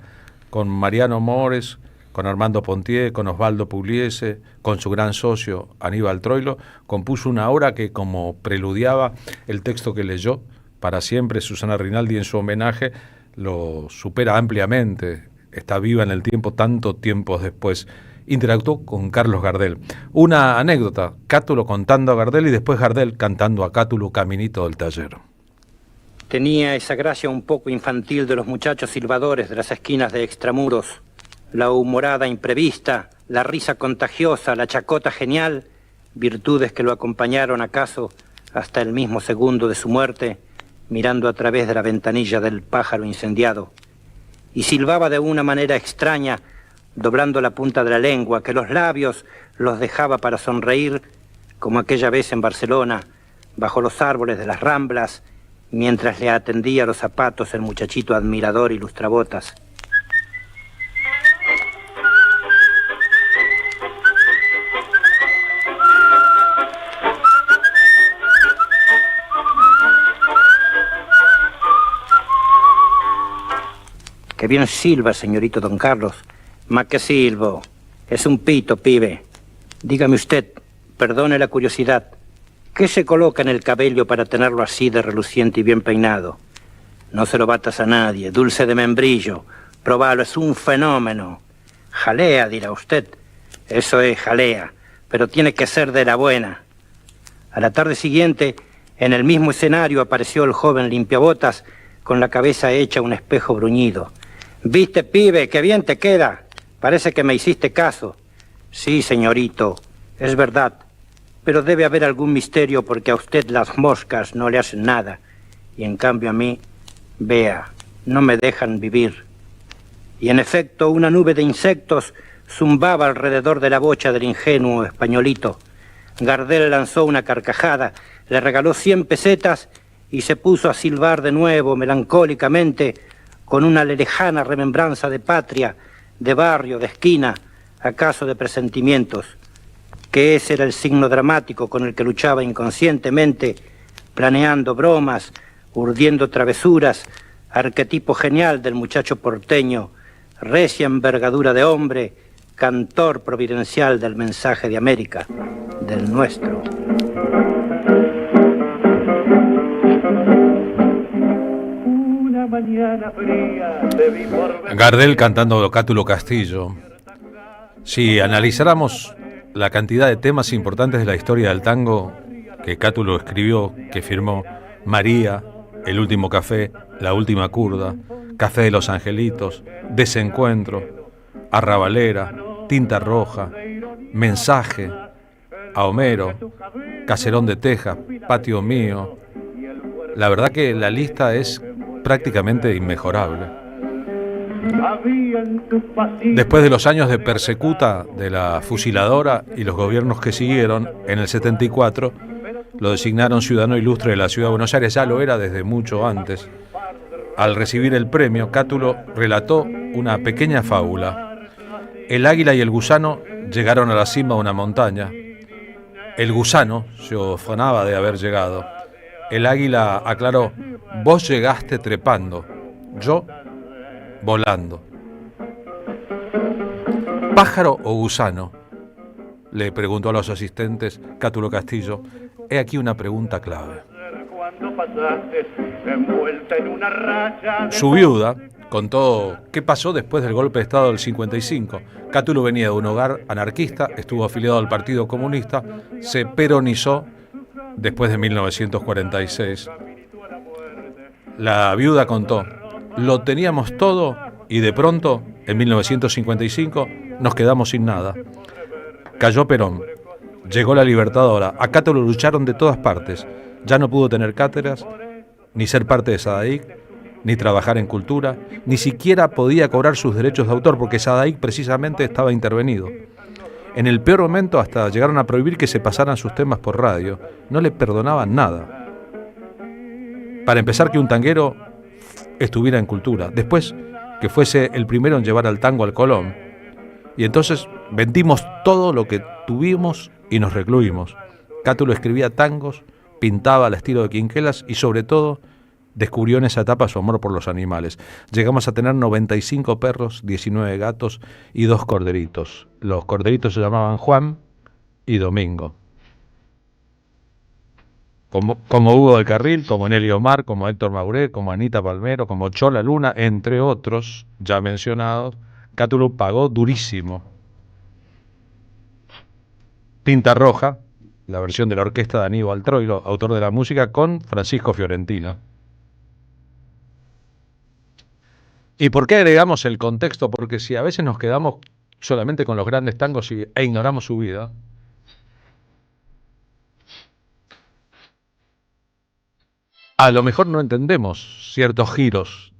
con Mariano Mores, con Armando Pontier, con Osvaldo Pugliese, con su gran socio Aníbal Troilo, compuso una obra que, como preludiaba el texto que leyó para siempre Susana Rinaldi en su homenaje, lo supera ampliamente, está viva en el tiempo, tanto tiempo después. Interactuó con Carlos Gardel. Una anécdota, Cátulo contando a Gardel y después Gardel cantando a Cátulo Caminito del Taller. Tenía esa gracia un poco infantil de los muchachos silbadores de las esquinas de extramuros, la humorada imprevista, la risa contagiosa, la chacota genial, virtudes que lo acompañaron acaso hasta el mismo segundo de su muerte, mirando a través de la ventanilla del pájaro incendiado, y silbaba de una manera extraña, doblando la punta de la lengua, que los labios los dejaba para sonreír, como aquella vez en Barcelona, bajo los árboles de las Ramblas, mientras le atendía los zapatos el muchachito admirador y lustrabotas. Que bien silba, señorito don Carlos. Más que silbo. Es un pito, pibe. Dígame usted, perdone la curiosidad, ¿qué se coloca en el cabello para tenerlo así de reluciente y bien peinado? No se lo batas a nadie, dulce de membrillo. Probalo, es un fenómeno. Jalea, dirá usted. Eso es jalea, pero tiene que ser de la buena. A la tarde siguiente, en el mismo escenario apareció el joven limpiabotas con la cabeza hecha un espejo bruñido. «¿Viste, pibe? ¡Qué bien te queda! Parece que me hiciste caso». «Sí, señorito, es verdad, pero debe haber algún misterio porque a usted las moscas no le hacen nada. Y en cambio a mí, vea, no me dejan vivir». Y en efecto, una nube de insectos zumbaba alrededor de la bocha del ingenuo españolito. Gardel lanzó una carcajada, le regaló 100 pesetas y se puso a silbar de nuevo melancólicamente, con una lejana remembranza de patria, de barrio, de esquina, acaso de presentimientos, que ese era el signo dramático con el que luchaba inconscientemente, planeando bromas, urdiendo travesuras, arquetipo genial del muchacho porteño, recia envergadura de hombre, cantor providencial del mensaje de América, del nuestro. Gardel cantando Cátulo Castillo. Si analizáramos la cantidad de temas importantes de la historia del tango que Cátulo escribió, que firmó: María, El último café, La última curda, Café de los angelitos, Desencuentro, Arrabalera, Tinta roja, Mensaje, a Homero, Caserón de Texas, Patio mío. La verdad que la lista es prácticamente inmejorable. Después de los años de persecuta de la fusiladora y los gobiernos que siguieron, en el 74 lo designaron ciudadano ilustre de la ciudad de Buenos Aires. Ya lo era desde mucho antes. Al recibir el premio, Cátulo relató una pequeña fábula. El águila y el gusano llegaron a la cima de una montaña. El gusano se ufanaba de haber llegado. El águila aclaró: vos llegaste trepando, yo volando. ¿Pájaro o gusano?, le preguntó a los asistentes Cátulo Castillo. He aquí una pregunta clave. Su viuda contó qué pasó después del golpe de Estado del 55. Cátulo venía de un hogar anarquista, estuvo afiliado al Partido Comunista, se peronizó después de 1946. La viuda contó: lo teníamos todo y de pronto, en 1955, nos quedamos sin nada. Cayó Perón, llegó la Libertadora, a Cátulo lucharon de todas partes. Ya no pudo tener cátedras, ni ser parte de SADAIC, ni trabajar en cultura, ni siquiera podía cobrar sus derechos de autor, porque SADAIC precisamente estaba intervenido. En el peor momento hasta llegaron a prohibir que se pasaran sus temas por radio. No le perdonaban nada. Para empezar, que un tanguero estuviera en cultura. Después, que fuese el primero en llevar al tango al Colón. Y entonces vendimos todo lo que tuvimos y nos recluimos. Cátulo escribía tangos, pintaba al estilo de Quinquelas y sobre todo descubrió en esa etapa su amor por los animales. Llegamos a tener 95 perros, 19 gatos y 2 corderitos. Los corderitos se llamaban Juan y Domingo. Como Hugo del Carril, como Nelly Omar, como Héctor Mauré, como Anita Palmero, como Chola Luna, entre otros ya mencionados, Cátulo pagó durísimo. Tinta Roja, la versión de la orquesta de Aníbal Troilo, autor de la música, con Francisco Fiorentino. ¿Y por qué agregamos el contexto? Porque si a veces nos quedamos solamente con los grandes tangos e ignoramos su vida, a lo mejor no entendemos ciertos giros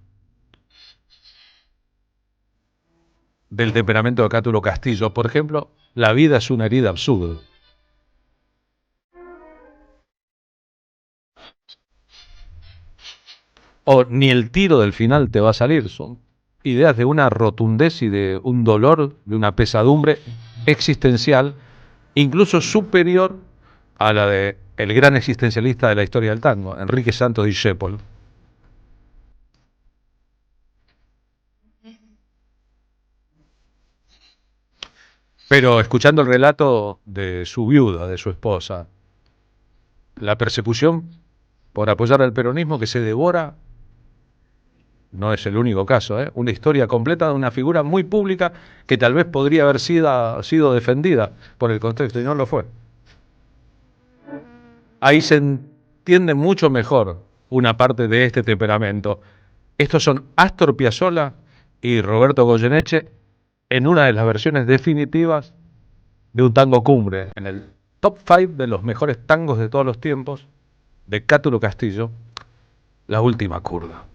del temperamento de Cátulo Castillo. Por ejemplo, la vida es una herida absurda. O ni el tiro del final te va a salir. Son ideas de una rotundez y de un dolor, de una pesadumbre existencial, incluso superior a la de el gran existencialista de la historia del tango, Enrique Santos Discépolo. Pero escuchando el relato de su viuda, de su esposa, la persecución por apoyar al peronismo que se devora, no es el único caso, ¿eh? Una historia completa de una figura muy pública que tal vez podría haber sido defendida por el contexto y no lo fue. Ahí se entiende mucho mejor una parte de este temperamento. Estos son Astor Piazzolla y Roberto Goyeneche en una de las versiones definitivas de un tango cumbre, en el top 5 de los mejores tangos de todos los tiempos, de Cátulo Castillo, La última curda.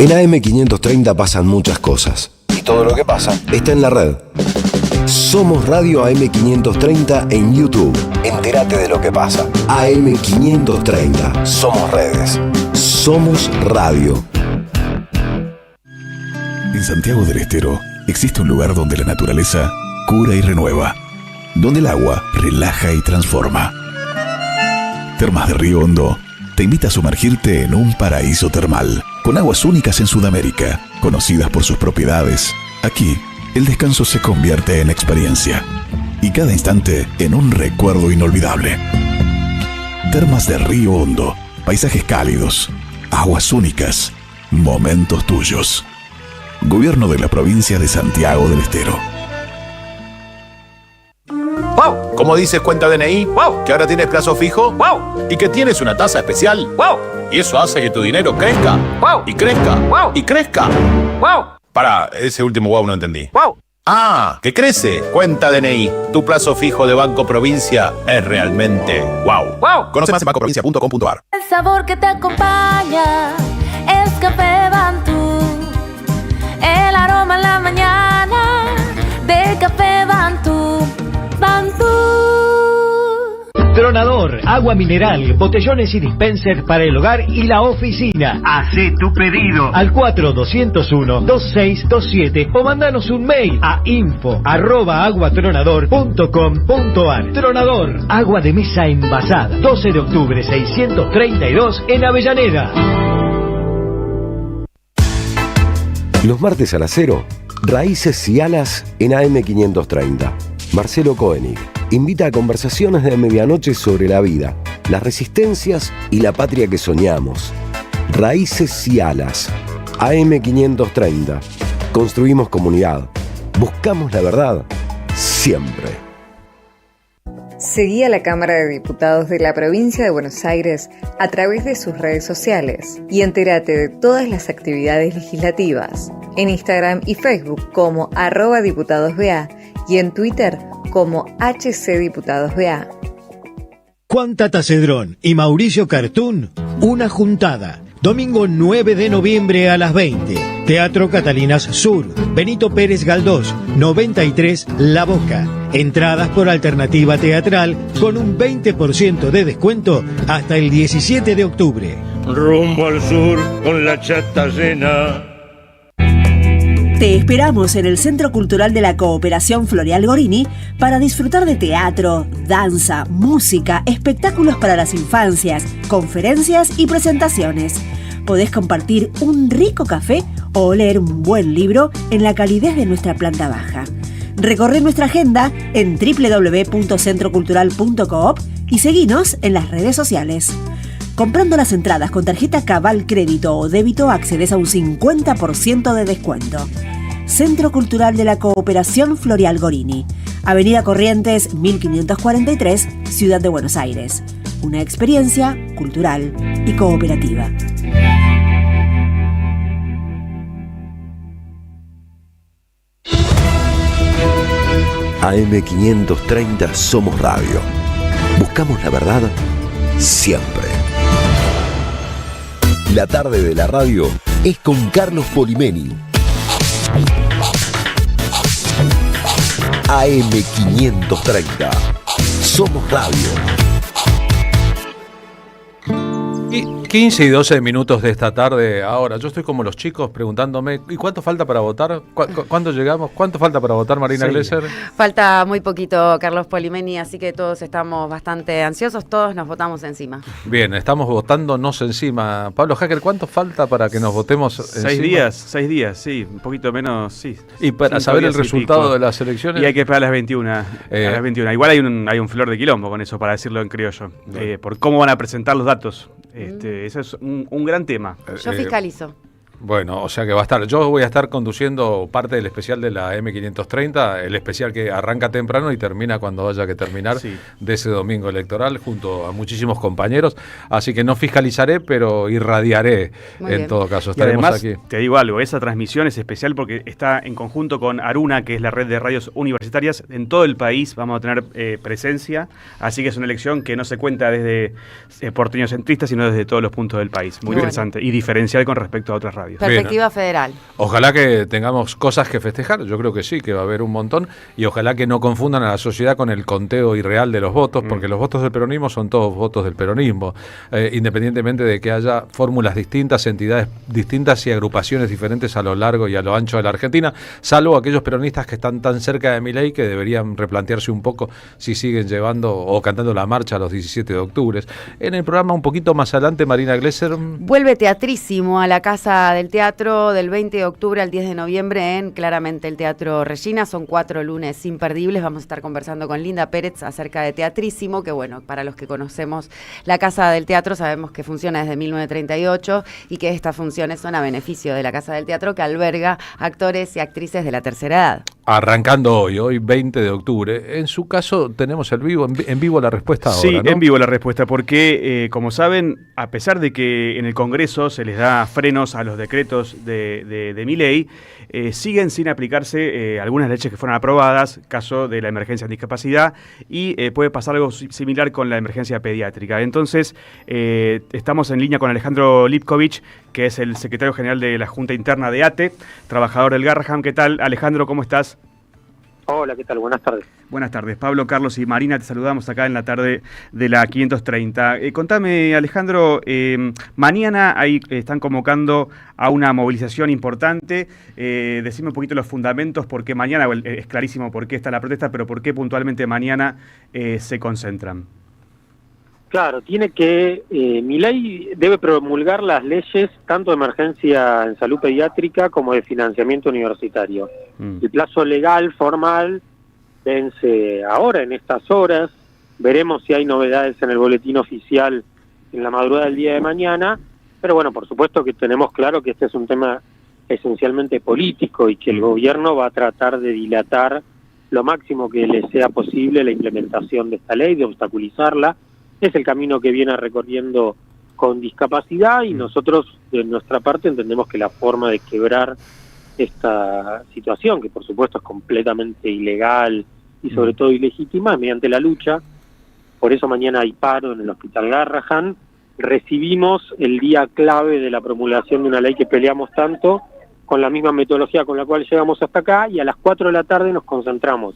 En AM530 pasan muchas cosas. Y todo lo que pasa está en la red. Somos Radio AM530 en YouTube. Entérate de lo que pasa. AM530. Somos redes. Somos radio. En Santiago del Estero existe un lugar donde la naturaleza cura y renueva. Donde el agua relaja y transforma. Termas de Río Hondo te invita a sumergirte en un paraíso termal, con aguas únicas en Sudamérica, conocidas por sus propiedades. Aquí, el descanso se convierte en experiencia y cada instante en un recuerdo inolvidable. Termas de Río Hondo, paisajes cálidos, aguas únicas, momentos tuyos. Gobierno de la provincia de Santiago del Estero. ¡Wow! ¿Cómo dices cuenta DNI? ¡Wow! ¿Que ahora tienes plazo fijo? ¡Wow! ¿Y que tienes una tasa especial? ¡Wow! Y eso hace que tu dinero crezca. ¡Wow! Y crezca. ¡Wow! Y crezca. ¡Wow! Pará, ese último wow no entendí. ¡Wow! ¡Ah! ¡Que crece! Cuenta DNI. Tu plazo fijo de Banco Provincia es realmente wow. ¡Wow! Conoce más en bancoprovincia.com.ar. El sabor que te acompaña es Café Bantú. El aroma en la mañana de Café Bantú. Bantú. Tronador, agua mineral, botellones y dispensers para el hogar y la oficina. Hacé tu pedido al 4201-2627 o mandanos un mail a info@aguatronador.com.ar. Tronador, agua de mesa envasada. 12 de octubre 632 en Avellaneda. Los martes a las 0, Raíces y Alas en AM530. Marcelo Koenig invita a conversaciones de medianoche sobre la vida, las resistencias y la patria que soñamos. Raíces y Alas, AM530. Construimos comunidad. Buscamos la verdad siempre. Seguí a la Cámara de Diputados de la Provincia de Buenos Aires a través de sus redes sociales y entérate de todas las actividades legislativas en Instagram y Facebook como @diputadosBA y en Twitter como HCDiputadosBA. Juan Tata Cedrón y Mauricio Cartún, una juntada. Domingo 9 de noviembre a las 20. Teatro Catalinas Sur, Benito Pérez Galdós, 93 La Boca. Entradas por alternativa teatral con un 20% de descuento hasta el 17 de octubre. Rumbo al sur con la chata llena. Te esperamos en el Centro Cultural de la Cooperación Floreal Gorini para disfrutar de teatro, danza, música, espectáculos para las infancias, conferencias y presentaciones. Podés compartir un rico café o leer un buen libro en la calidez de nuestra planta baja. Recorre nuestra agenda en www.centrocultural.coop y seguinos en las redes sociales. Comprando las entradas con tarjeta Cabal Crédito o Débito accedes a un 50% de descuento. Centro Cultural de la Cooperación Floreal Gorini, Avenida Corrientes 1543, Ciudad de Buenos Aires. Una experiencia cultural y cooperativa. AM530 Somos Radio. Buscamos la verdad siempre. La tarde de la radio es con Carlos Polimeni. AM530 Somos Radio. Y 15 y 12 minutos de esta tarde. Ahora, yo estoy como los chicos preguntándome, ¿y cuánto falta para votar? ¿Cuándo llegamos? ¿Cuánto falta para votar, Marina Glesser? Falta muy poquito, Carlos Polimeni, así que todos estamos bastante ansiosos, todos nos votamos encima. Bien, estamos votándonos encima. Pablo Hacker, ¿cuánto falta para que nos votemos encima? 6 días, sí, un poquito menos, sí. Y para saber el resultado de las elecciones. Y hay que esperar a las 21. A las 21. Igual hay un flor de quilombo con eso, para decirlo en criollo, por cómo van a presentar los datos. Ese es un gran tema. Yo fiscalizo. Bueno, o sea que va a estar. Yo voy a estar conduciendo parte del especial de la M530, el especial que arranca temprano y termina cuando haya que terminar, de ese domingo electoral, junto a muchísimos compañeros. Así que no fiscalizaré, pero irradiaré. Muy en bien. Todo caso. Estaremos además, aquí. Te digo algo, esa transmisión es especial porque está en conjunto con Aruna, que es la red de radios universitarias. En todo el país vamos a tener presencia, así que es una elección que no se cuenta desde porteños centristas, sino desde todos los puntos del país. Muy interesante y diferencial con respecto a otras radios. radios. Perspectiva federal. Ojalá que tengamos cosas que festejar, yo creo que sí, que va a haber un montón, y ojalá que no confundan a la sociedad con el conteo irreal de los votos, porque los votos del peronismo son todos votos del peronismo, independientemente de que haya fórmulas distintas, entidades distintas y agrupaciones diferentes a lo largo y a lo ancho de la Argentina, salvo aquellos peronistas que están tan cerca de Milei que deberían replantearse un poco si siguen llevando o cantando la marcha los 17 de octubre. En el programa un poquito más adelante, Marina Glesser vuelve Teatrísimo a la Casa del Teatro del 20 de octubre al 10 de noviembre en claramente el Teatro Regina. Son 4 lunes imperdibles. Vamos a estar conversando con Linda Pérez acerca de Teatrísimo, que bueno, para los que conocemos la Casa del Teatro sabemos que funciona desde 1938 y que estas funciones son a beneficio de la Casa del Teatro, que alberga actores y actrices de la tercera edad. Arrancando hoy 20 de octubre. En su caso tenemos el vivo, en vivo la respuesta ahora, Sí, ¿no? en vivo la respuesta, porque como saben, a pesar de que en el Congreso se les da frenos a los decretos de Milei, siguen sin aplicarse algunas leyes que fueron aprobadas, caso de la emergencia en discapacidad, y puede pasar algo similar con la emergencia pediátrica. Entonces, estamos en línea con Alejandro Lipkovich, que es el secretario general de la Junta Interna de ATE, trabajador del Garrahan. ¿Qué tal, Alejandro? ¿Cómo estás? Hola, ¿qué tal? Buenas tardes. Buenas tardes. Pablo, Carlos y Marina, te saludamos acá en la tarde de la 530. Contame, Alejandro, mañana ahí están convocando a una movilización importante. Decime un poquito los fundamentos, porque mañana, es clarísimo por qué está la protesta, pero por qué puntualmente mañana se concentran. Claro, Milei debe promulgar las leyes tanto de emergencia en salud pediátrica como de financiamiento universitario. El plazo legal, formal, vence ahora, en estas horas. Veremos si hay novedades en el boletín oficial en la madrugada del día de mañana. Pero bueno, por supuesto que tenemos claro que este es un tema esencialmente político y que el gobierno va a tratar de dilatar lo máximo que le sea posible la implementación de esta ley, de obstaculizarla. Es el camino que viene recorriendo con discapacidad y nosotros, de nuestra parte, entendemos que la forma de quebrar esta situación, que por supuesto es completamente ilegal y sobre todo ilegítima, es mediante la lucha. Por eso mañana hay paro en el Hospital Garrahan. Recibimos el día clave de la promulgación de una ley que peleamos tanto, con la misma metodología con la cual llegamos hasta acá, y a las 4 de la tarde nos concentramos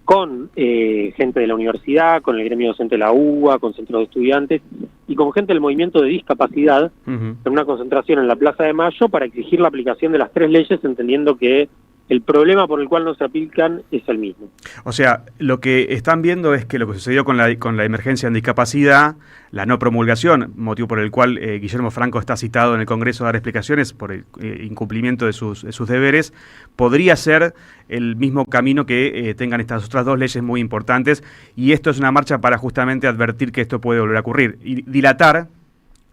con gente de la universidad, con el gremio docente de la UBA, con centros de estudiantes y con gente del movimiento de discapacidad, en una concentración en la Plaza de Mayo para exigir la aplicación de las 3 leyes, entendiendo que el problema por el cual no se aplican es el mismo. O sea, lo que están viendo es que lo que sucedió con la emergencia en discapacidad, la no promulgación, motivo por el cual Guillermo Franco está citado en el Congreso a dar explicaciones por el incumplimiento de sus deberes, podría ser el mismo camino que tengan estas otras 2 leyes muy importantes, y esto es una marcha para justamente advertir que esto puede volver a ocurrir y dilatar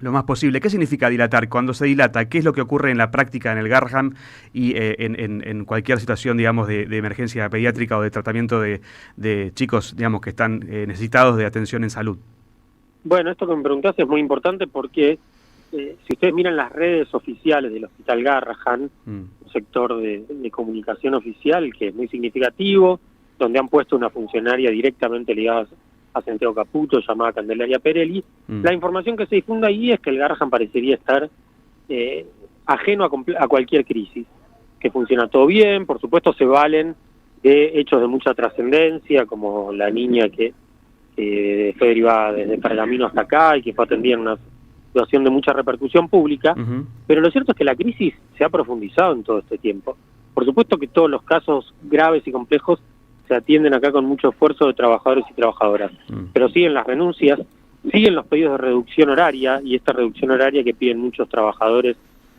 lo más posible. ¿Qué significa dilatar? Cuando se dilata, ¿qué es lo que ocurre en la práctica en el Garrahan y en cualquier situación, digamos, de emergencia pediátrica o de tratamiento de chicos, digamos, que están necesitados de atención en salud? Bueno, esto que me preguntás es muy importante porque si ustedes miran las redes oficiales del Hospital Garrahan, un sector de comunicación oficial que es muy significativo, donde han puesto una funcionaria directamente ligada a Santiago Caputo, llamada Candelaria Perelli. La información que se difunde ahí es que el Garrahan parecería estar ajeno a cualquier crisis, que funciona todo bien. Por supuesto se valen de hechos de mucha trascendencia, como la niña que fue derivada desde Pergamino hasta acá y que fue atendida en una situación de mucha repercusión pública, pero lo cierto es que la crisis se ha profundizado en todo este tiempo. Por supuesto que todos los casos graves y complejos se atienden acá con mucho esfuerzo de trabajadores y trabajadoras, pero siguen las renuncias, siguen los pedidos de reducción horaria, y esta reducción horaria que piden muchos trabajadores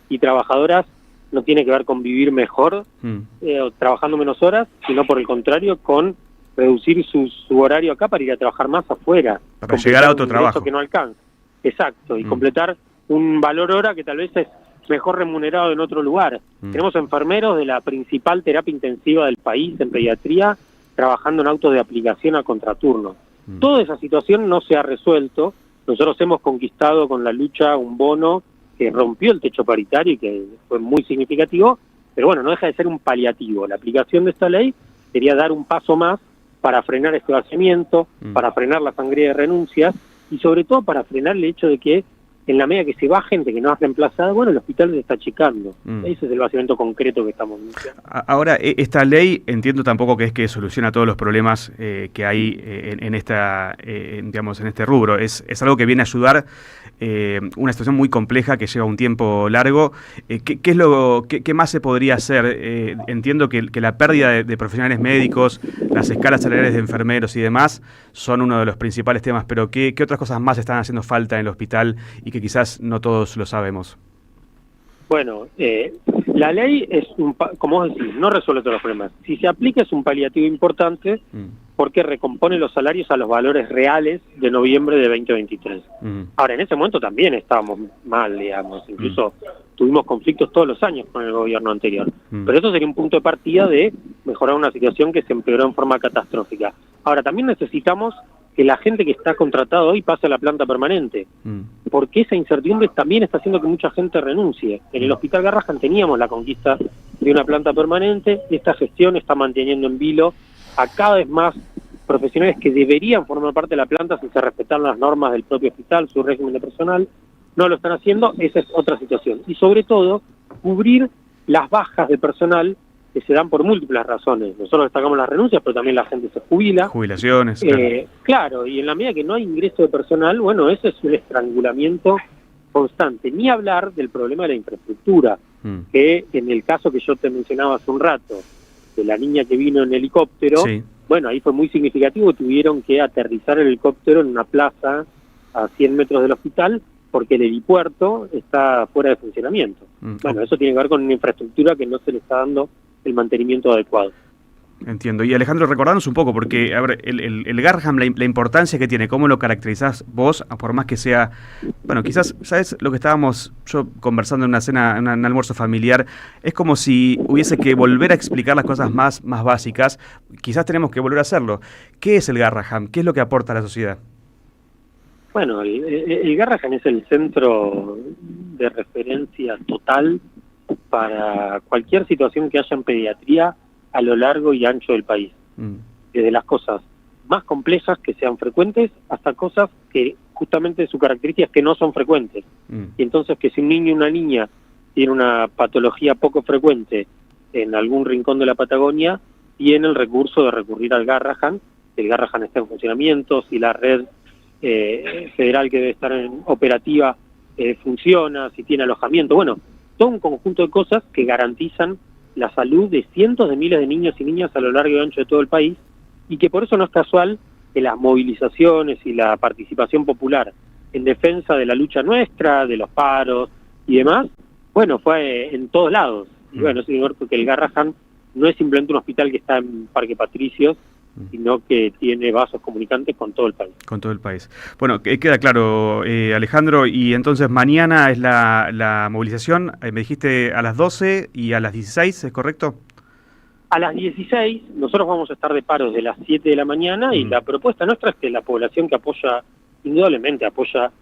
y trabajadoras no tiene que ver con vivir mejor o trabajando menos horas, sino por el contrario con reducir su horario acá para ir a trabajar más afuera. Para llegar a otro trabajo. Que no alcanza. Exacto, y completar un valor hora que tal vez es mejor remunerado en otro lugar. Tenemos enfermeros de la principal terapia intensiva del país en pediatría trabajando en autos de aplicación a contraturno. Toda esa situación no se ha resuelto. Nosotros hemos conquistado con la lucha un bono que rompió el techo paritario y que fue muy significativo, pero bueno, no deja de ser un paliativo. La aplicación de esta ley sería dar un paso más para frenar este vaciamiento, para frenar la sangría de renuncias y sobre todo para frenar el hecho de que en la medida que se va gente que no es reemplazada, bueno, el hospital se está achicando. Ese es el vaciamiento concreto que estamos denunciando. Ahora, esta ley entiendo tampoco que es que soluciona todos los problemas que hay en este rubro. Es algo que viene a ayudar una situación muy compleja que lleva un tiempo largo. ¿Qué más se podría hacer? Entiendo que la pérdida de profesionales médicos, las escalas salariales de enfermeros y demás son uno de los principales temas, pero ¿qué otras cosas más están haciendo falta en el hospital y que quizás no todos lo sabemos? Bueno, la ley es, como vos decís, no resuelve todos los problemas. Si se aplica es un paliativo importante porque recompone los salarios a los valores reales de noviembre de 2023. Ahora, en ese momento también estábamos mal, digamos, incluso tuvimos conflictos todos los años con el gobierno anterior. Pero eso sería un punto de partida de mejorar una situación que se empeoró en forma catastrófica. Ahora, también necesitamos que la gente que está contratada hoy pase a la planta permanente, porque esa incertidumbre también está haciendo que mucha gente renuncie. En el Hospital Garrahan teníamos la conquista de una planta permanente, esta gestión está manteniendo en vilo a cada vez más profesionales que deberían formar parte de la planta si se respetan las normas del propio hospital, su régimen de personal, no lo están haciendo, esa es otra situación. Y sobre todo, cubrir las bajas de personal que se dan por múltiples razones. Nosotros destacamos las renuncias, pero también la gente se jubila. Jubilaciones. Claro, y en la medida que no hay ingreso de personal, bueno, ese es un estrangulamiento constante. Ni hablar del problema de la infraestructura, que en el caso que yo te mencionaba hace un rato, de la niña que vino en helicóptero, bueno, ahí fue muy significativo, tuvieron que aterrizar el helicóptero en una plaza a 100 metros del hospital, porque el helipuerto está fuera de funcionamiento. Bueno, eso tiene que ver con una infraestructura que no se le está dando el mantenimiento adecuado. Entiendo. Y Alejandro, recordanos un poco, porque a ver, el Garrahan, la importancia que tiene, ¿cómo lo caracterizás vos? Por más que sea, bueno, quizás, ¿sabes lo que estábamos yo conversando en una cena, en un almuerzo familiar? Es como si hubiese que volver a explicar las cosas más básicas. Quizás tenemos que volver a hacerlo. ¿Qué es el Garrahan? ¿Qué es lo que aporta a la sociedad? Bueno, el Garrahan es el centro de referencia total para cualquier situación que haya en pediatría a lo largo y ancho del país. Desde las cosas más complejas que sean frecuentes hasta cosas que justamente su característica es que no son frecuentes. Y entonces que si un niño o una niña tiene una patología poco frecuente en algún rincón de la Patagonia, tiene el recurso de recurrir al Garrahan. El Garrahan está en funcionamiento, si la red federal que debe estar operativa funciona, si tiene alojamiento, bueno, todo un conjunto de cosas que garantizan la salud de cientos de miles de niños y niñas a lo largo y ancho de todo el país, y que por eso no es casual que las movilizaciones y la participación popular en defensa de la lucha nuestra, de los paros y demás, bueno, fue en todos lados. Y bueno, señor, porque el Garrahan no es simplemente un hospital que está en Parque Patricios, sino que tiene vasos comunicantes con todo el país. Con todo el país. Bueno, queda claro, Alejandro, y entonces mañana es la movilización, me dijiste a las 12 y a las 16, ¿es correcto? A las 16 nosotros vamos a estar de paro desde las 7 de la mañana y la propuesta nuestra es que la población que apoya, indudablemente apoya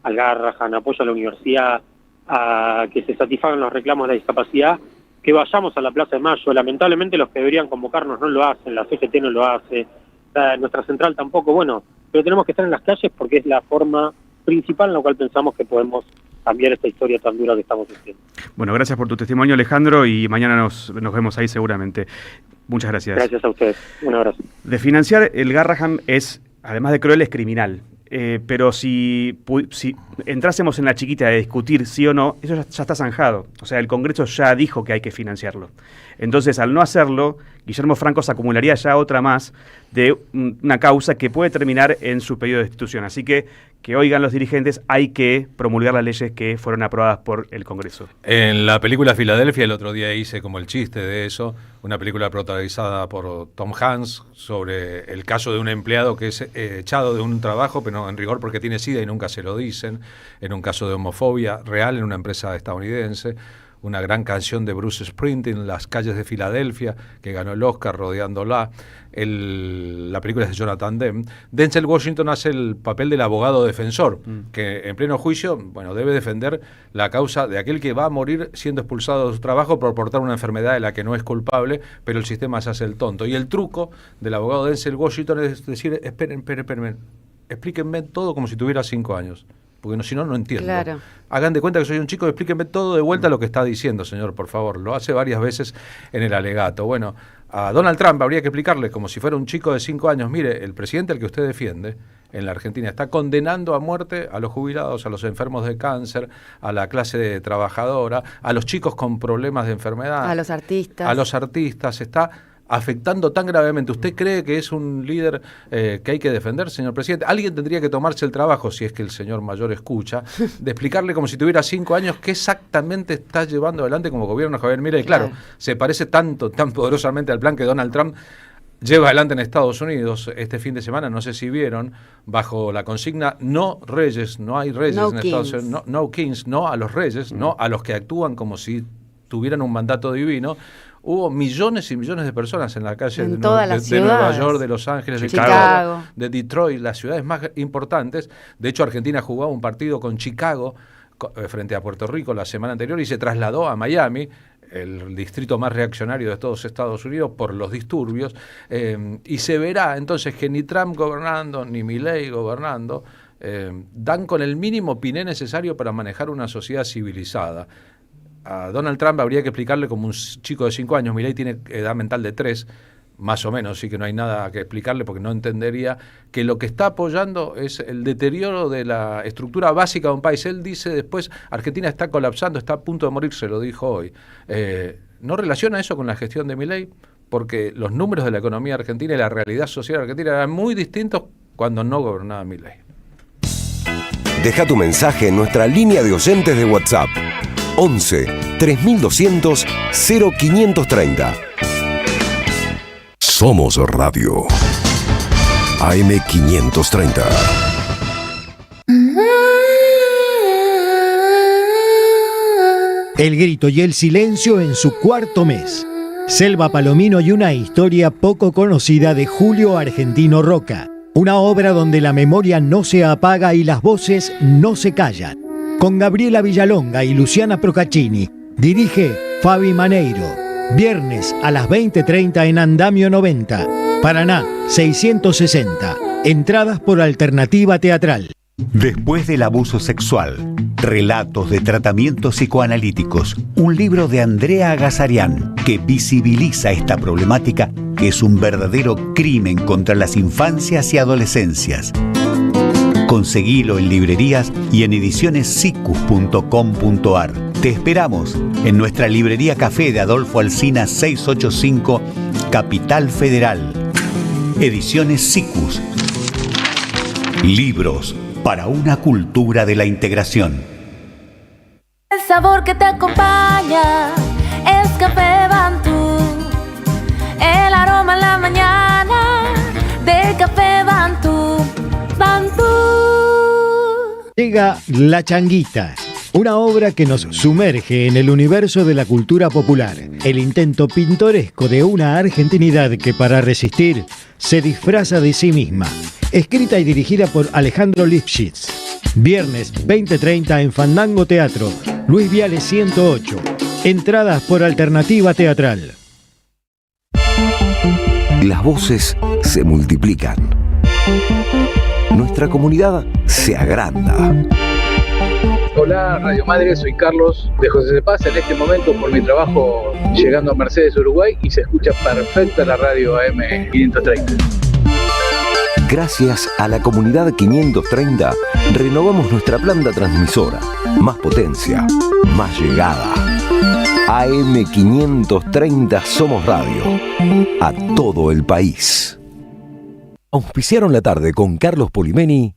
al Garrahan, apoya a la universidad, a que se satisfagan los reclamos de la discapacidad, que vayamos a la Plaza de Mayo. Lamentablemente los que deberían convocarnos no lo hacen, la CGT no lo hace, nuestra central tampoco, bueno, pero tenemos que estar en las calles porque es la forma principal en la cual pensamos que podemos cambiar esta historia tan dura que estamos haciendo. Bueno, gracias por tu testimonio, Alejandro, y mañana nos vemos ahí seguramente. Muchas gracias. Gracias a ustedes. Un abrazo. De financiar el Garrahan es, además de cruel, es criminal. Pero si entrásemos en la chiquita de discutir sí o no, eso ya está zanjado. O sea, el Congreso ya dijo que hay que financiarlo. Entonces, al no hacerlo, Guillermo Franco se acumularía ya otra más de una causa que puede terminar en su pedido de destitución. Así que oigan los dirigentes, hay que promulgar las leyes que fueron aprobadas por el Congreso. En la película Filadelfia, el otro día hice como el chiste de eso, una película protagonizada por Tom Hanks sobre el caso de un empleado que es echado de un trabajo, pero en rigor porque tiene SIDA y nunca se lo dicen, en un caso de homofobia real en una empresa estadounidense. Una gran canción de Bruce Springsteen, Las calles de Filadelfia, que ganó el Oscar rodeándola. La película es de Jonathan Demme. Denzel Washington hace el papel del abogado defensor, que en pleno juicio, bueno, debe defender la causa de aquel que va a morir siendo expulsado de su trabajo por portar una enfermedad de la que no es culpable, pero el sistema se hace el tonto. Y el truco del abogado Denzel Washington es decir, esperen, explíquenme todo como si tuviera 5 años. porque no, si no, no entiendo. Claro. Hagan de cuenta que soy un chico, explíquenme todo de vuelta lo que está diciendo, señor, por favor. Lo hace varias veces en el alegato. Bueno, a Donald Trump habría que explicarle como si fuera un chico de 5 años, mire, el presidente al que usted defiende en la Argentina está condenando a muerte a los jubilados, a los enfermos de cáncer, a la clase trabajadora, a los chicos con problemas de enfermedad. A los artistas. Está afectando tan gravemente. ¿Usted cree que es un líder que hay que defender, señor presidente? Alguien tendría que tomarse el trabajo, si es que el señor mayor escucha, de explicarle como si tuviera 5 años qué exactamente está llevando adelante como gobierno Javier Milei. Claro, se parece tan poderosamente al plan que Donald Trump lleva adelante en Estados Unidos este fin de semana, no sé si vieron, bajo la consigna no reyes, no hay reyes en Estados Unidos, no kings, no a los reyes, no a los que actúan como si tuvieran un mandato divino. Hubo millones y millones de personas en la calle de Nueva York, de Los Ángeles, de Chicago, de Detroit, las ciudades más importantes. De hecho, Argentina jugaba un partido con Chicago frente a Puerto Rico la semana anterior y se trasladó a Miami, el distrito más reaccionario de todos Estados Unidos, por los disturbios, y se verá entonces que ni Trump gobernando, ni Milei gobernando, dan con el mínimo piné necesario para manejar una sociedad civilizada. A Donald Trump habría que explicarle como un chico de 5 años, Milei tiene edad mental de 3, más o menos, sí que no hay nada que explicarle porque no entendería que lo que está apoyando es el deterioro de la estructura básica de un país. Él dice después, Argentina está colapsando, está a punto de morir, se lo dijo hoy. ¿No relaciona eso con la gestión de Milei? Porque los números de la economía argentina y la realidad social argentina eran muy distintos cuando no gobernaba Milei. Deja tu mensaje en nuestra línea de oyentes de WhatsApp. 11 3200 0530. Somos Radio AM530. El grito y el silencio en su 4º mes. Selva Palomino y una historia poco conocida de Julio Argentino Roca. Una obra donde la memoria no se apaga y las voces no se callan. Con Gabriela Villalonga y Luciana Procaccini. Dirige Fabi Maneiro. Viernes a las 20:30 en Andamio 90. Paraná 660. Entradas por Alternativa Teatral. Después del abuso sexual, relatos de tratamientos psicoanalíticos, un libro de Andrea Agazarian que visibiliza esta problemática que es un verdadero crimen contra las infancias y adolescencias. Conseguilo en librerías y en edicionessicus.com.ar. Te esperamos en nuestra librería Café de Adolfo Alsina 685, Capital Federal. Ediciones Sicus. Libros para una cultura de la integración. El sabor que te acompaña es Café Bantú. El aroma en la mañana de Café Bantú. Bantú. Llega La Changuita, una obra que nos sumerge en el universo de la cultura popular, el intento pintoresco de una argentinidad que para resistir se disfraza de sí misma. Escrita y dirigida por Alejandro Lifshitz. Viernes 20:30 en Fandango Teatro, Luis Viale 108. Entradas por Alternativa Teatral. Las voces se multiplican. Nuestra comunidad se agranda. Hola Radio Madre, soy Carlos de José de Paz en este momento por mi trabajo llegando a Mercedes, Uruguay, y se escucha perfecta la radio AM530. Gracias a la comunidad 530, renovamos nuestra planta transmisora. Más potencia, más llegada. AM530 Somos Radio. A todo el país. Auspiciaron la tarde con Carlos Polimeni.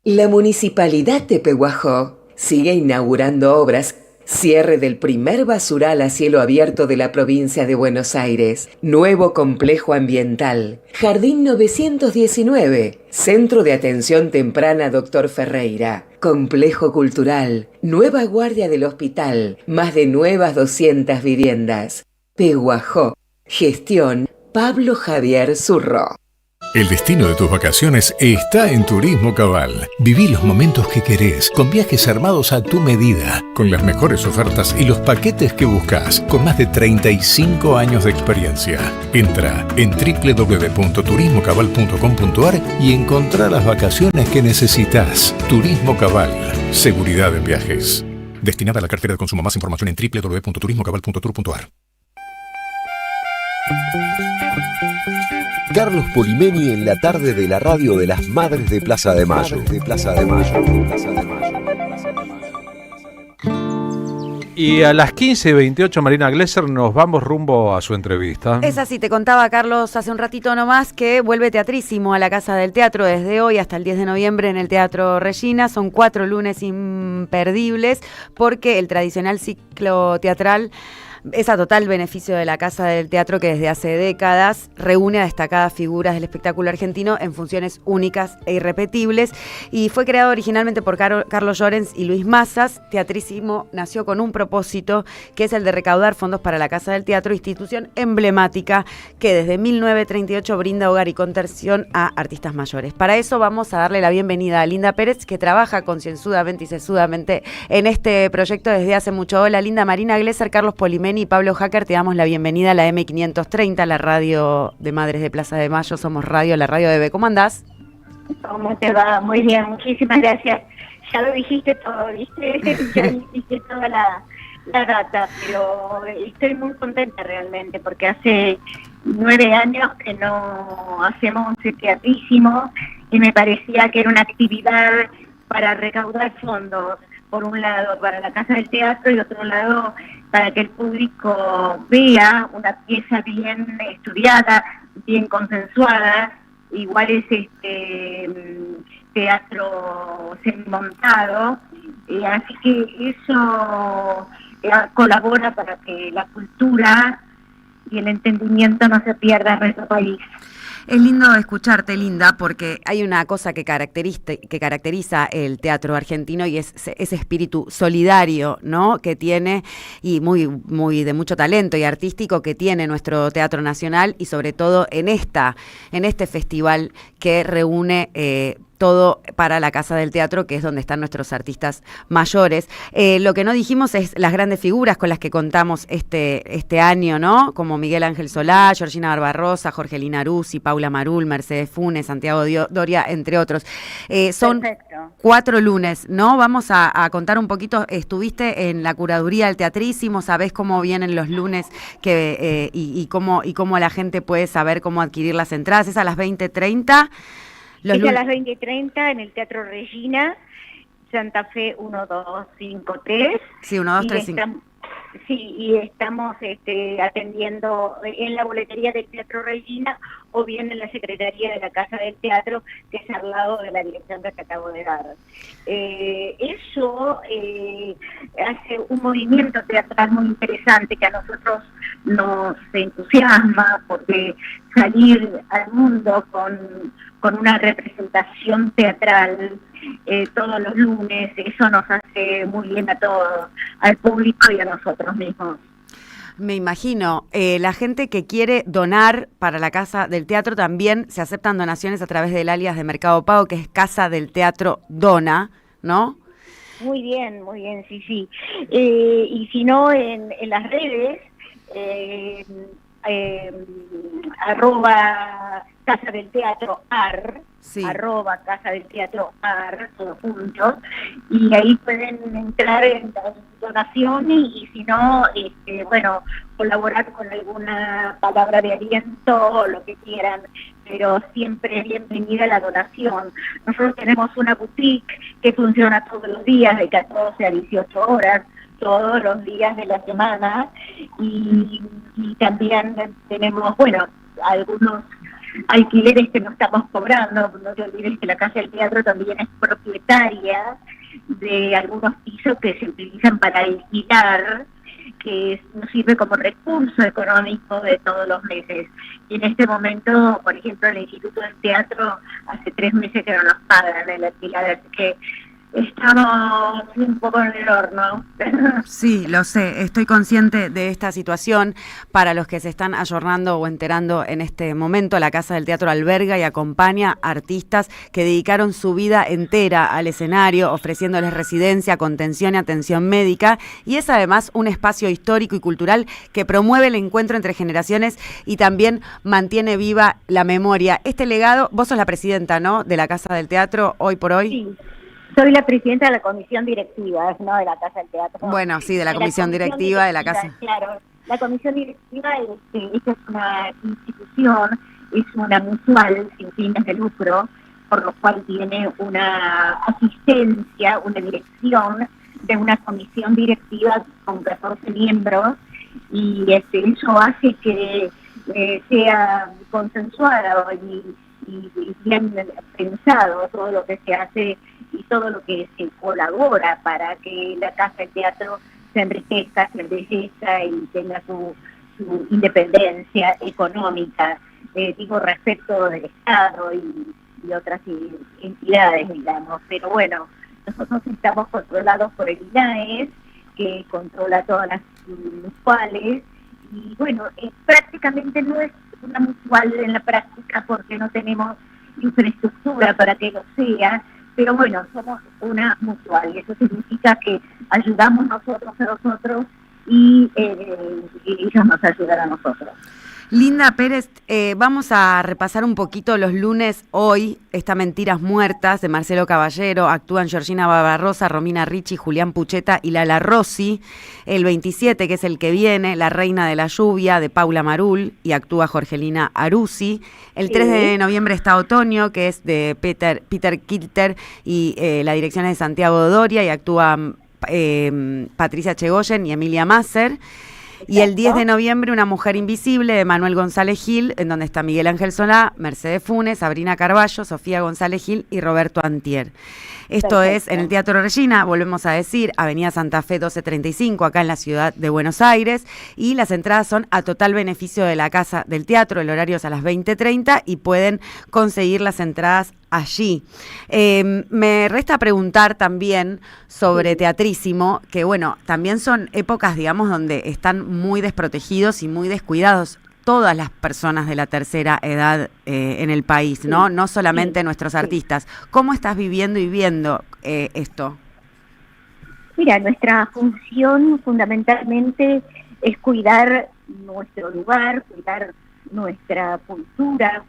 La Municipalidad de Pehuajó sigue inaugurando obras. Cierre del primer basural a cielo abierto de la provincia de Buenos Aires. Nuevo complejo ambiental. Jardín 919. Centro de Atención Temprana Dr. Ferreira. Complejo cultural. Nueva guardia del hospital. Más de nuevas 200 viviendas. Pehuajó. Gestión Pablo Javier Zurro. El destino de tus vacaciones está en Turismo Cabal. Viví los momentos que querés, con viajes armados a tu medida, con las mejores ofertas y los paquetes que buscas, con más de 35 años de experiencia. Entra en www.turismocabal.com.ar y encontrá las vacaciones que necesitas. Turismo Cabal. Seguridad en viajes. Destinada a la cartera de consumo. Más información en www.turismocabal.tour.ar. Carlos Polimeni en la tarde de la radio de las Madres de Plaza de Mayo. Y a las 15:28, Marina Glesser, nos vamos rumbo a su entrevista. Es así, te contaba Carlos hace un ratito nomás que vuelve Teatrísimo a la Casa del Teatro desde hoy hasta el 10 de noviembre en el Teatro Regina. Son 4 lunes imperdibles porque el tradicional ciclo teatral es a total beneficio de la Casa del Teatro, que desde hace décadas reúne a destacadas figuras del espectáculo argentino en funciones únicas e irrepetibles, y fue creado originalmente por Carlos Llorens y Luis Mazas. Teatrísimo nació con un propósito, que es el de recaudar fondos para la Casa del Teatro, institución emblemática que desde 1938 brinda hogar y contención a artistas mayores. Para eso vamos a darle la bienvenida a Linda Pérez, que trabaja concienzudamente y sesudamente en este proyecto desde hace mucho. Hola Linda. Marina Glesser, Carlos Polimeni y Pablo Hacker, te damos la bienvenida a la M530, la radio de Madres de Plaza de Mayo. Somos radio, la radio de B. ¿Cómo andás? ¿Cómo te va? Muy bien, muchísimas gracias. Ya lo dijiste todo, ¿viste? Ya dijiste toda la data, pero estoy muy contenta realmente porque hace 9 años que no hacemos un teatrísimo y me parecía que era una actividad para recaudar fondos, por un lado para la Casa del Teatro y otro lado para que el público vea una pieza bien estudiada, bien consensuada. Igual es teatro semi-montado, así que eso colabora para que la cultura y el entendimiento no se pierda en nuestro país. Es lindo escucharte, Linda, porque hay una cosa que caracteriza el teatro argentino y es ese espíritu solidario, ¿no?, que tiene, y muy de mucho talento y artístico que tiene nuestro Teatro Nacional, y sobre todo en este festival que reúne todo para la Casa del Teatro, que es donde están nuestros artistas mayores. Lo que no dijimos es las grandes figuras con las que contamos este año, ¿no? Como Miguel Ángel Solá, Georgina Barbarossa, Jorgelina Aruzzi, Paula Marul, Mercedes Funes, Santiago Doria, entre otros. Son Perfecto. 4 lunes, ¿no? Vamos a contar un poquito. Estuviste en la curaduría del Teatrísimo, sabés cómo vienen los lunes y cómo la gente puede saber cómo adquirir las entradas. Es a las 20:30. Es a las 20:30 en el Teatro Regina, Santa Fe 1253. Sí, 1235. Y estamos atendiendo en la boletería del Teatro Regina o bien en la Secretaría de la Casa del Teatro, que es al lado de la dirección que te acabo de dar. Eso hace un movimiento teatral muy interesante que a nosotros nos entusiasma, porque salir al mundo con una representación teatral todos los lunes, eso nos hace muy bien a todos, al público y a nosotros mismos. Me imagino, la gente que quiere donar para la Casa del Teatro, también se aceptan donaciones a través del alias de Mercado Pago, que es Casa del Teatro Dona, ¿no? Muy bien, sí. Y si no, en las redes, arroba Casa del Teatro AR, sí. Arroba Casa del Teatro AR, todo junto, y ahí pueden entrar en la donación y si no, colaborar con alguna palabra de aliento o lo que quieran, pero siempre bienvenida la donación. Nosotros tenemos una boutique que funciona todos los días de 14 a 18 horas, todos los días de la semana, y también tenemos, algunos alquileres que no estamos cobrando. No te olvides que la Casa del Teatro también es propietaria de algunos pisos que se utilizan para alquilar, que nos sirve como recurso económico de todos los meses. Y en este momento, por ejemplo, el Instituto del Teatro hace 3 meses que no nos pagan el alquiler, así que Estamos un poco en el horno. Sí, lo sé, estoy consciente de esta situación. Para los que se están ayornando o enterando en este momento, la Casa del Teatro alberga y acompaña artistas que dedicaron su vida entera al escenario, ofreciéndoles residencia, contención y atención médica, y es además un espacio histórico y cultural que promueve el encuentro entre generaciones y también mantiene viva la memoria. Este legado, vos sos la presidenta, ¿no?, de la Casa del Teatro hoy por hoy. Sí. Soy la presidenta de la comisión directiva, no de la Casa del Teatro. Bueno, sí, de la comisión directiva de la Casa. Claro, la comisión directiva esta es una institución, es una mutual sin fines de lucro, por lo cual tiene una asistencia, una dirección de una comisión directiva con 14 miembros, y eso hace que sea consensuado y bien pensado todo lo que se hace y todo lo que se colabora para que la Casa del Teatro se enriquezca, se embellezca y tenga su independencia económica, respecto del Estado y otras entidades, digamos. Pero bueno, nosotros estamos controlados por el INAES, que controla todas las mutuales, y bueno, prácticamente no es una mutual en la práctica porque no tenemos infraestructura para que lo sea, pero bueno, somos una mutual y eso significa que ayudamos nosotros a nosotros y ellos nos ayudan a nosotros. Linda Pérez, vamos a repasar un poquito los lunes hoy, esta Mentiras Muertas de Marcelo Caballero. Actúan Georgina Barbarossa, Romina Ricci, Julián Pucheta y Lala Rossi. El 27, que es el que viene, La Reina de la Lluvia de Paula Marul y actúa Jorgelina Arusi. El 3 de noviembre está Otoño, que es de Peter Kilter y la dirección es de Santiago Doria y actúan Patricia Chegoyen y Emilia Masser. Y el 10 de noviembre, Una Mujer Invisible, de Manuel González Gil, en donde está Miguel Ángel Solá, Mercedes Funes, Sabrina Carballo, Sofía González Gil y Roberto Antier. Esto es en el Teatro Regina, volvemos a decir, Avenida Santa Fe 1235, acá en la ciudad de Buenos Aires, y las entradas son a total beneficio de la Casa del Teatro, el horario es a las 20:30 y pueden conseguir las entradas allí. Me resta preguntar también sobre Teatrísimo, que bueno, también son épocas, digamos, donde están muy desprotegidos y muy descuidados todas las personas de la tercera edad en el país, ¿no? No solamente nuestros artistas. ¿Cómo estás viviendo y viendo esto? Mira, nuestra función fundamentalmente es cuidar nuestro lugar, cuidar nuestra cultura,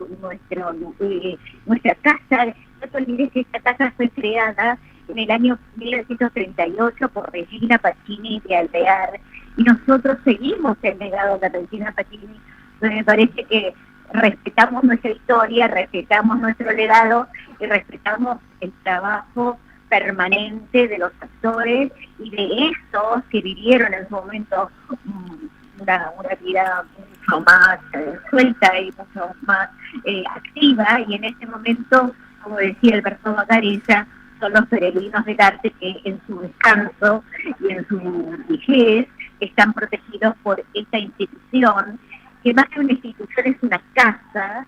nuestra casa. No te olvides que esta casa fue creada en el año 1938 por Regina Pacini de Alvear, y nosotros seguimos el legado de Regina Pacini. Me parece que respetamos nuestra historia, respetamos nuestro legado y respetamos el trabajo permanente de los actores y de esos que vivieron en su momento una vida mucho más suelta y mucho más activa, y en este momento, como decía Alberto Bacareza, son los peregrinos del arte que en su descanso y en su vejez están protegidos por esta institución, que más que una institución es una casa,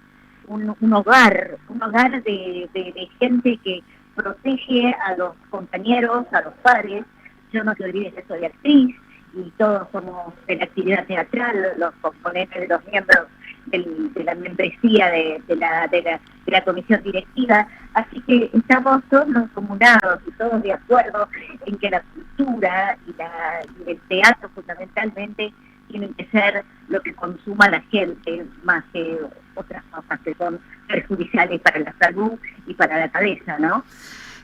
un hogar de gente que protege a los compañeros, a los padres. Yo no te olvides que soy actriz y todos somos de la actividad teatral, los componentes de los miembros de la membresía de la comisión directiva, así que estamos todos comunados y todos de acuerdo en que la cultura y el teatro fundamentalmente tienen que ser lo que consuma la gente, más que otras cosas que son perjudiciales para la salud y para la cabeza, ¿no?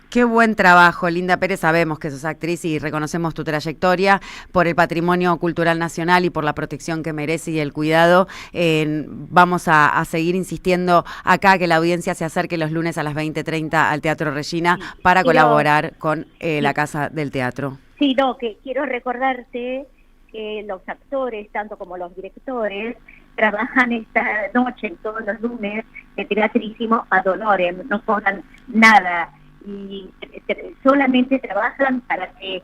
Qué buen trabajo, Linda Pérez. Sabemos que sos actriz y reconocemos tu trayectoria por el patrimonio cultural nacional y por la protección que merece y el cuidado. Vamos a seguir insistiendo acá que la audiencia se acerque los lunes a las 20:30 al Teatro Regina para colaborar con la Casa del Teatro. Sí, no, que quiero recordarte que los actores, tanto como los directores, trabajan esta noche, todos los lunes, de Teatrísimo ad honorem, no cobran nada y solamente trabajan para que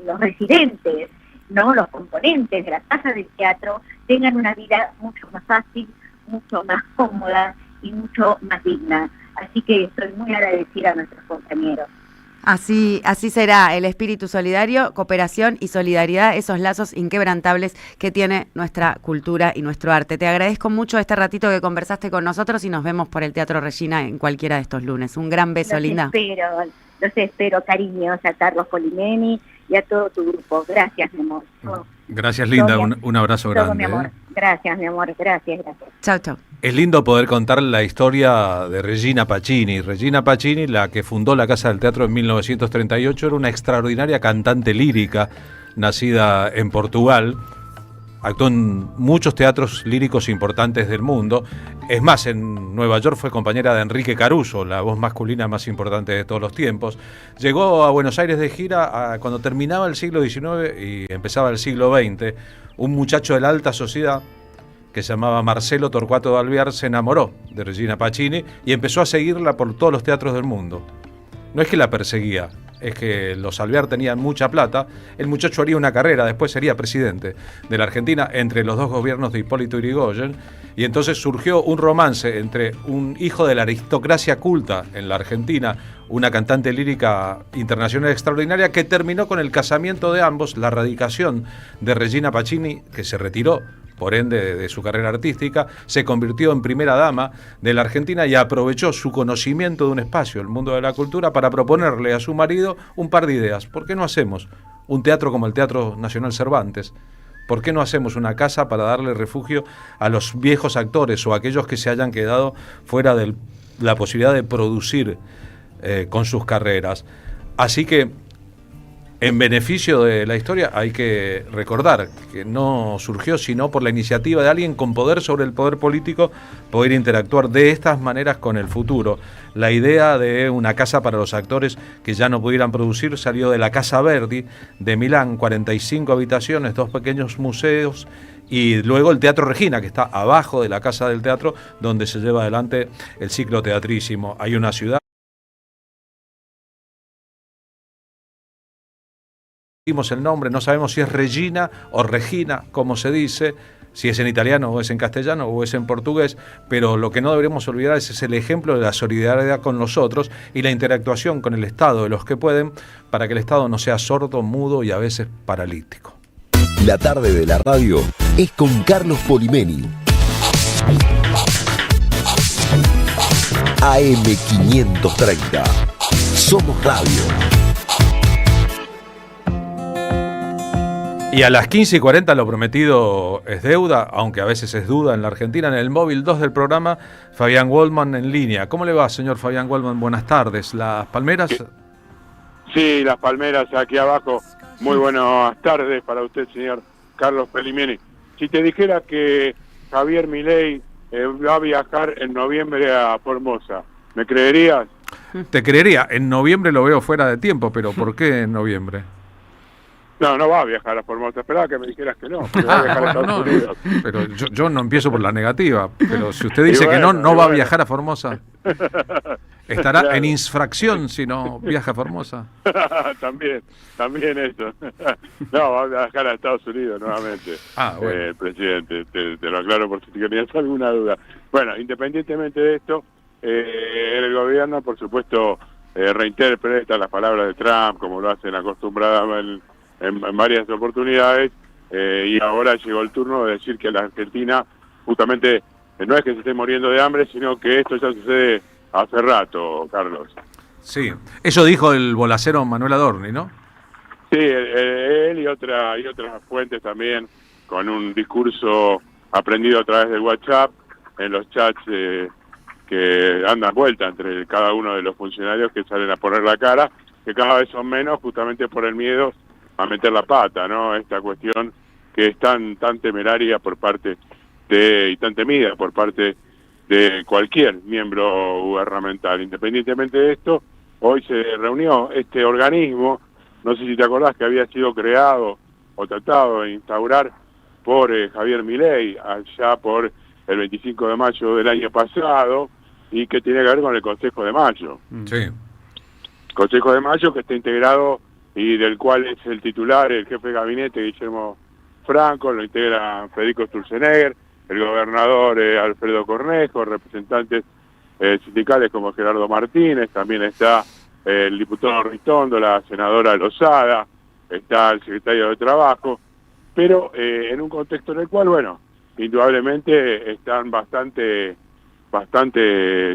los residentes, no los componentes de la Casa del Teatro, tengan una vida mucho más fácil, mucho más cómoda y mucho más digna. Así que estoy muy agradecida a nuestros compañeros. Así será el espíritu solidario, cooperación y solidaridad, esos lazos inquebrantables que tiene nuestra cultura y nuestro arte. Te agradezco mucho este ratito que conversaste con nosotros y nos vemos por el Teatro Regina en cualquiera de estos lunes. Un gran beso, Linda. Los espero, cariños, a Carlos Polimeni y a todo tu grupo. Gracias, mi amor. Gracias, Linda. Un abrazo grande. Mi amor. Gracias, mi amor. Gracias. Chao, chao. Es lindo poder contar la historia de Regina Pacini. Regina Pacini, la que fundó la Casa del Teatro en 1938, era una extraordinaria cantante lírica, nacida en Portugal. Actuó en muchos teatros líricos importantes del mundo. Es más, en Nueva York fue compañera de Enrique Caruso, la voz masculina más importante de todos los tiempos. Llegó a Buenos Aires de gira cuando terminaba el siglo XIX y empezaba el siglo XX. Un muchacho de la alta sociedad que se llamaba Marcelo Torcuato de Alvear se enamoró de Regina Pacini y empezó a seguirla por todos los teatros del mundo. No es que la perseguía, es que los Alvear tenían mucha plata. El muchacho haría una carrera, después sería presidente de la Argentina entre los dos gobiernos de Hipólito Yrigoyen, y entonces surgió un romance entre un hijo de la aristocracia culta en la Argentina, una cantante lírica internacional extraordinaria, que terminó con el casamiento de ambos, la radicación de Regina Pacini, que se retiró por ende de su carrera artística, se convirtió en primera dama de la Argentina y aprovechó su conocimiento de un espacio, el mundo de la cultura, para proponerle a su marido un par de ideas. ¿Por qué no hacemos un teatro como el Teatro Nacional Cervantes? ¿Por qué no hacemos una casa para darle refugio a los viejos actores o a aquellos que se hayan quedado fuera de la posibilidad de producir con sus carreras? Así que, en beneficio de la historia, hay que recordar que no surgió sino por la iniciativa de alguien con poder sobre el poder político, poder interactuar de estas maneras con el futuro. La idea de una casa para los actores que ya no pudieran producir salió de la Casa Verdi de Milán, 45 habitaciones, 2 pequeños museos, y luego el Teatro Regina, que está abajo de la Casa del Teatro, donde se lleva adelante el ciclo teatrísimo. Hay una ciudad. El nombre, no sabemos si es Regina o Regina, como se dice, si es en italiano o es en castellano o es en portugués, pero lo que no deberíamos olvidar es el ejemplo de la solidaridad con los otros y la interactuación con el Estado de los que pueden, para que el Estado no sea sordo, mudo y a veces paralítico. La tarde de la radio es con Carlos Polimeni. AM530. Somos Radio. Y a las 15:40 lo prometido es deuda, aunque a veces es duda en la Argentina. En el móvil 2 del programa, Fabián Goldman en línea. ¿Cómo le va, señor Fabián Goldman? Buenas tardes. ¿Las palmeras? Sí, las palmeras aquí abajo. Muy buenas tardes para usted, señor Carlos Polimeni. Si te dijera que Javier Milei va a viajar en noviembre a Formosa, ¿me creerías? Te creería. En noviembre lo veo fuera de tiempo, pero ¿por qué en noviembre? No va a viajar a Formosa. Esperaba que me dijeras que no. Va a viajar a Estados Unidos. Pero yo no empiezo por la negativa. Pero si usted dice que no va a viajar a Formosa, estará claro en infracción si no viaja a Formosa. También eso. No, va a viajar a Estados Unidos nuevamente. Bueno. El presidente, te lo aclaro por si tenías alguna duda. Bueno, independientemente de esto, el gobierno, por supuesto, reinterpreta las palabras de Trump, como lo hacen acostumbradas en varias oportunidades, y ahora llegó el turno de decir que la Argentina justamente no es que se esté muriendo de hambre, sino que esto ya sucede hace rato, Carlos. Sí, eso dijo el bolacero Manuel Adorni, ¿no? Sí, él y otras fuentes también, con un discurso aprendido a través del WhatsApp, en los chats que andan vuelta entre cada uno de los funcionarios que salen a poner la cara, que cada vez son menos justamente por el miedo a meter la pata, ¿no? Esta cuestión que es tan temeraria por parte y tan temida por parte de cualquier miembro gubernamental. Independientemente de esto, hoy se reunió este organismo, no sé si te acordás que había sido creado o tratado de instaurar por Javier Milei allá por el 25 de mayo del año pasado, y que tiene que ver con el Consejo de Mayo. Sí. Consejo de Mayo que está integrado y del cual es el titular, el jefe de gabinete Guillermo Franco, lo integra Federico Sturzenegger, el gobernador Alfredo Cornejo, representantes sindicales como Gerardo Martínez, también está el diputado Ritondo, la senadora Lozada, está el secretario de Trabajo, pero en un contexto en el cual, bueno, indudablemente están bastante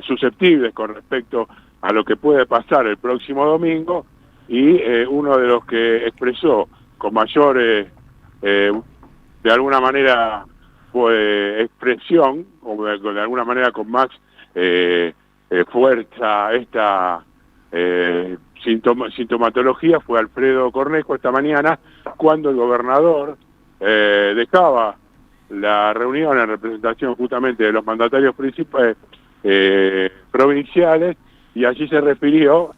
susceptibles con respecto a lo que puede pasar el próximo domingo, y uno de los que expresó con mayor, de alguna manera, expresión, o de alguna manera con más fuerza esta sintomatología, fue Alfredo Cornejo esta mañana, cuando el gobernador dejaba la reunión en representación justamente de los mandatarios principales provinciales, y allí se refirió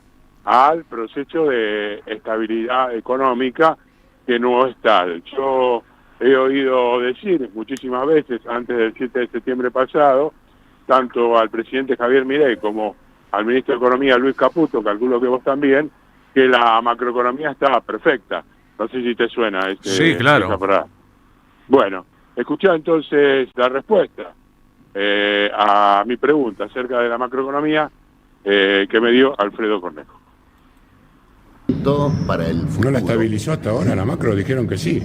al proceso de estabilidad económica que no es tal. Yo he oído decir muchísimas veces antes del 7 de septiembre pasado, tanto al presidente Javier Milei como al ministro de Economía Luis Caputo, calculo que vos también, que la macroeconomía estaba perfecta. No sé si te suena sí, claro. esa frase. Bueno, escuchá entonces la respuesta a mi pregunta acerca de la macroeconomía que me dio Alfredo Cornejo. Para el futuro. ¿No la estabilizó hasta ahora la macro? Dijeron que sí.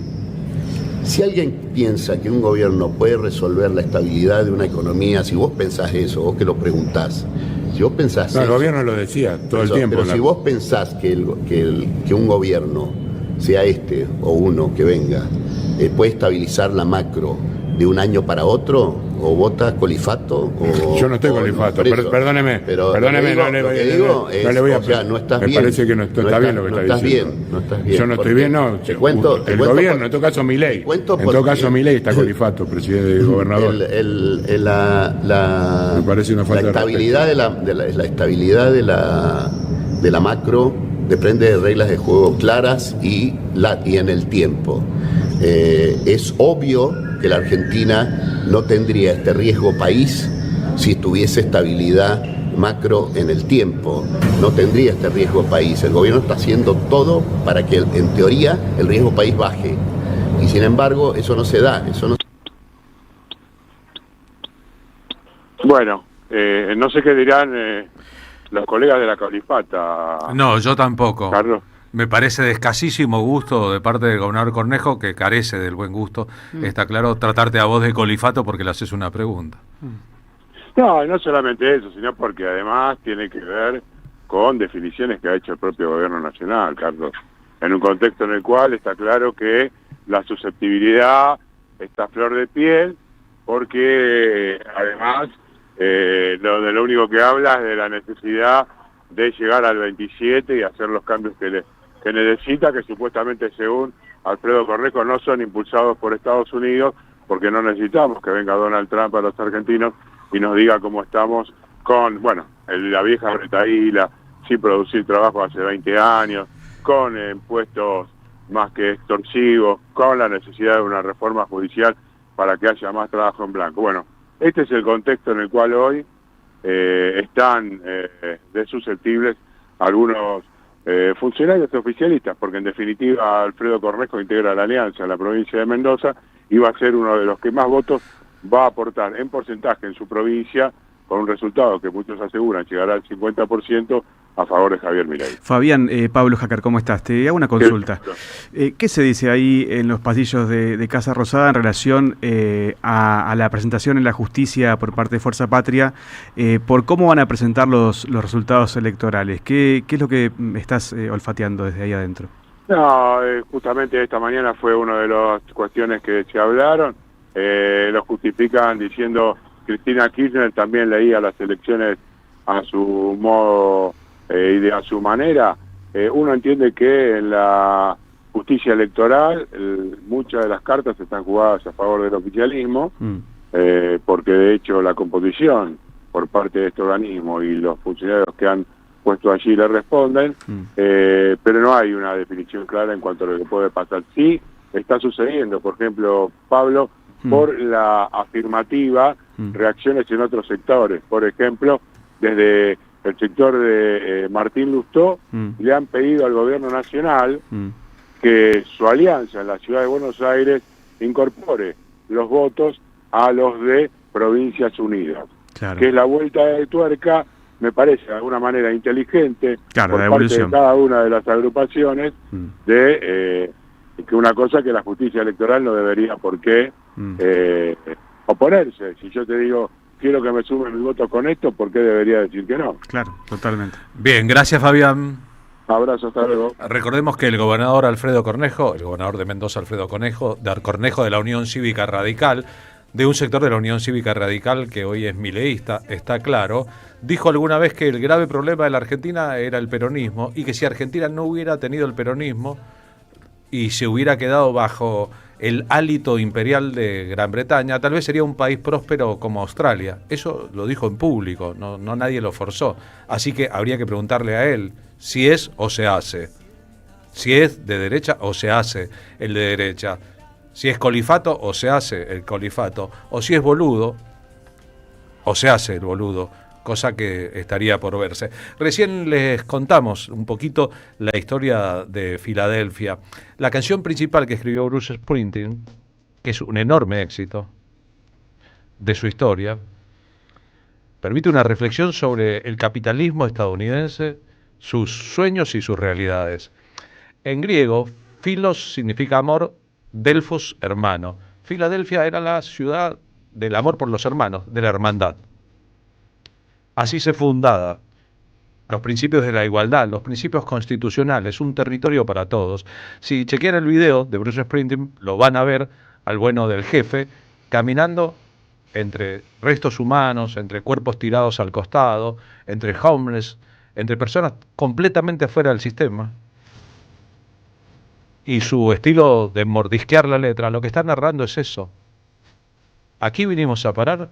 Si alguien piensa que un gobierno puede resolver la estabilidad de una economía, si vos pensás eso, vos que lo preguntás, si vos pensás no, eso, el gobierno lo decía todo el tiempo. Pero si vos pensás que un gobierno, sea este o uno que venga, puede estabilizar la macro de un año para otro, o vota Colifato, o... Yo no estoy Colifato, perdóneme, no le voy a... O sea, no estás bien. Me parece que no está bien lo que está diciendo. No estás bien. Yo no estoy bien, no. El gobierno, en todo caso Milei. En todo caso Milei está Colifato, presidente y gobernador. Me parece una falta de respeto. La estabilidad de la macro depende de reglas de juego claras y en el tiempo. Es obvio que la Argentina no tendría este riesgo país si tuviese estabilidad macro en el tiempo. No tendría este riesgo país. El gobierno está haciendo todo para que, en teoría, el riesgo país baje. Y sin embargo, eso no se da. Bueno, no sé qué dirán los colegas de la Califata. No, yo tampoco. Carlos. Me parece de escasísimo gusto de parte del gobernador Cornejo, que carece del buen gusto, está claro, tratarte a vos de Colifato porque le haces una pregunta. No, no solamente eso, sino porque además tiene que ver con definiciones que ha hecho el propio gobierno nacional, Carlos, en un contexto en el cual está claro que la susceptibilidad está a flor de piel, porque además lo único que habla es de la necesidad de llegar al 27 y hacer los cambios que necesita, que supuestamente, según Alfredo Cornejo, no son impulsados por Estados Unidos, porque no necesitamos que venga Donald Trump a los argentinos y nos diga cómo estamos con, bueno, la vieja retaíla, sin producir trabajo hace 20 años, con impuestos más que extorsivos, con la necesidad de una reforma judicial para que haya más trabajo en blanco. Bueno, este es el contexto en el cual hoy están de susceptibles algunos funcionarios oficialistas, porque en definitiva Alfredo Cornejo integra la alianza en la provincia de Mendoza y va a ser uno de los que más votos va a aportar en porcentaje en su provincia, con un resultado que muchos aseguran llegará al 50% a favor de Javier Milei. Fabián, Pablo Jacar, ¿cómo estás? Te hago una consulta. ¿Qué se dice ahí en los pasillos de Casa Rosada en relación a la presentación en la justicia por parte de Fuerza Patria por cómo van a presentar los resultados electorales? ¿Qué es lo que estás olfateando desde ahí adentro? No, justamente esta mañana fue una de las cuestiones que se hablaron. Lo justifican diciendo Cristina Kirchner también leía las elecciones a su modo y a su manera. Uno entiende que en la justicia electoral muchas de las cartas están jugadas a favor del oficialismo, porque de hecho la composición por parte de este organismo y los funcionarios que han puesto allí le responden, pero no hay una definición clara en cuanto a lo que puede pasar. Sí está sucediendo, por ejemplo, Pablo, por la afirmativa, reacciones en otros sectores. Por ejemplo, desde el sector de Martín Lustó le han pedido al gobierno nacional que su alianza en la ciudad de Buenos Aires incorpore los votos a los de Provincias Unidas, claro, que es la vuelta de tuerca me parece de alguna manera inteligente Claro, por la parte de evolución. cada una de las agrupaciones de que una cosa que la justicia electoral no debería por qué oponerse. Si yo te digo, quiero que me sumen mi voto con esto, ¿por qué debería decir que no? Claro, totalmente. Bien, gracias Fabián. Abrazo, hasta luego. Recordemos que el gobernador Alfredo Cornejo, el gobernador de Mendoza Alfredo Cornejo de la Unión Cívica Radical, de un sector de la Unión Cívica Radical que hoy es mileísta, está claro, dijo alguna vez que el grave problema de la Argentina era el peronismo y que si Argentina no hubiera tenido el peronismo y se hubiera quedado bajo el hálito imperial de Gran Bretaña, tal vez sería un país próspero como Australia. Eso lo dijo en público, no nadie lo forzó. Así que habría que preguntarle a él si es o se hace. Si es de derecha o se hace el de derecha. Si es colifato o se hace el colifato. O si es boludo o se hace el boludo. Cosa que estaría por verse. Recién les contamos un poquito la historia de Filadelfia. La canción principal que escribió Bruce Springsteen, que es un enorme éxito de su historia, permite una reflexión sobre el capitalismo estadounidense, sus sueños y sus realidades. En griego, philos significa amor, delphos, hermano. Filadelfia era la ciudad del amor por los hermanos, de la hermandad. Así se fundaba los principios de la igualdad, los principios constitucionales, un territorio para todos. Si chequean el video de Bruce Springsteen, lo van a ver al bueno del jefe caminando entre restos humanos, entre cuerpos tirados al costado, entre homeless, entre personas completamente afuera del sistema. Y su estilo de mordisquear la letra, lo que está narrando es eso. Aquí vinimos a parar.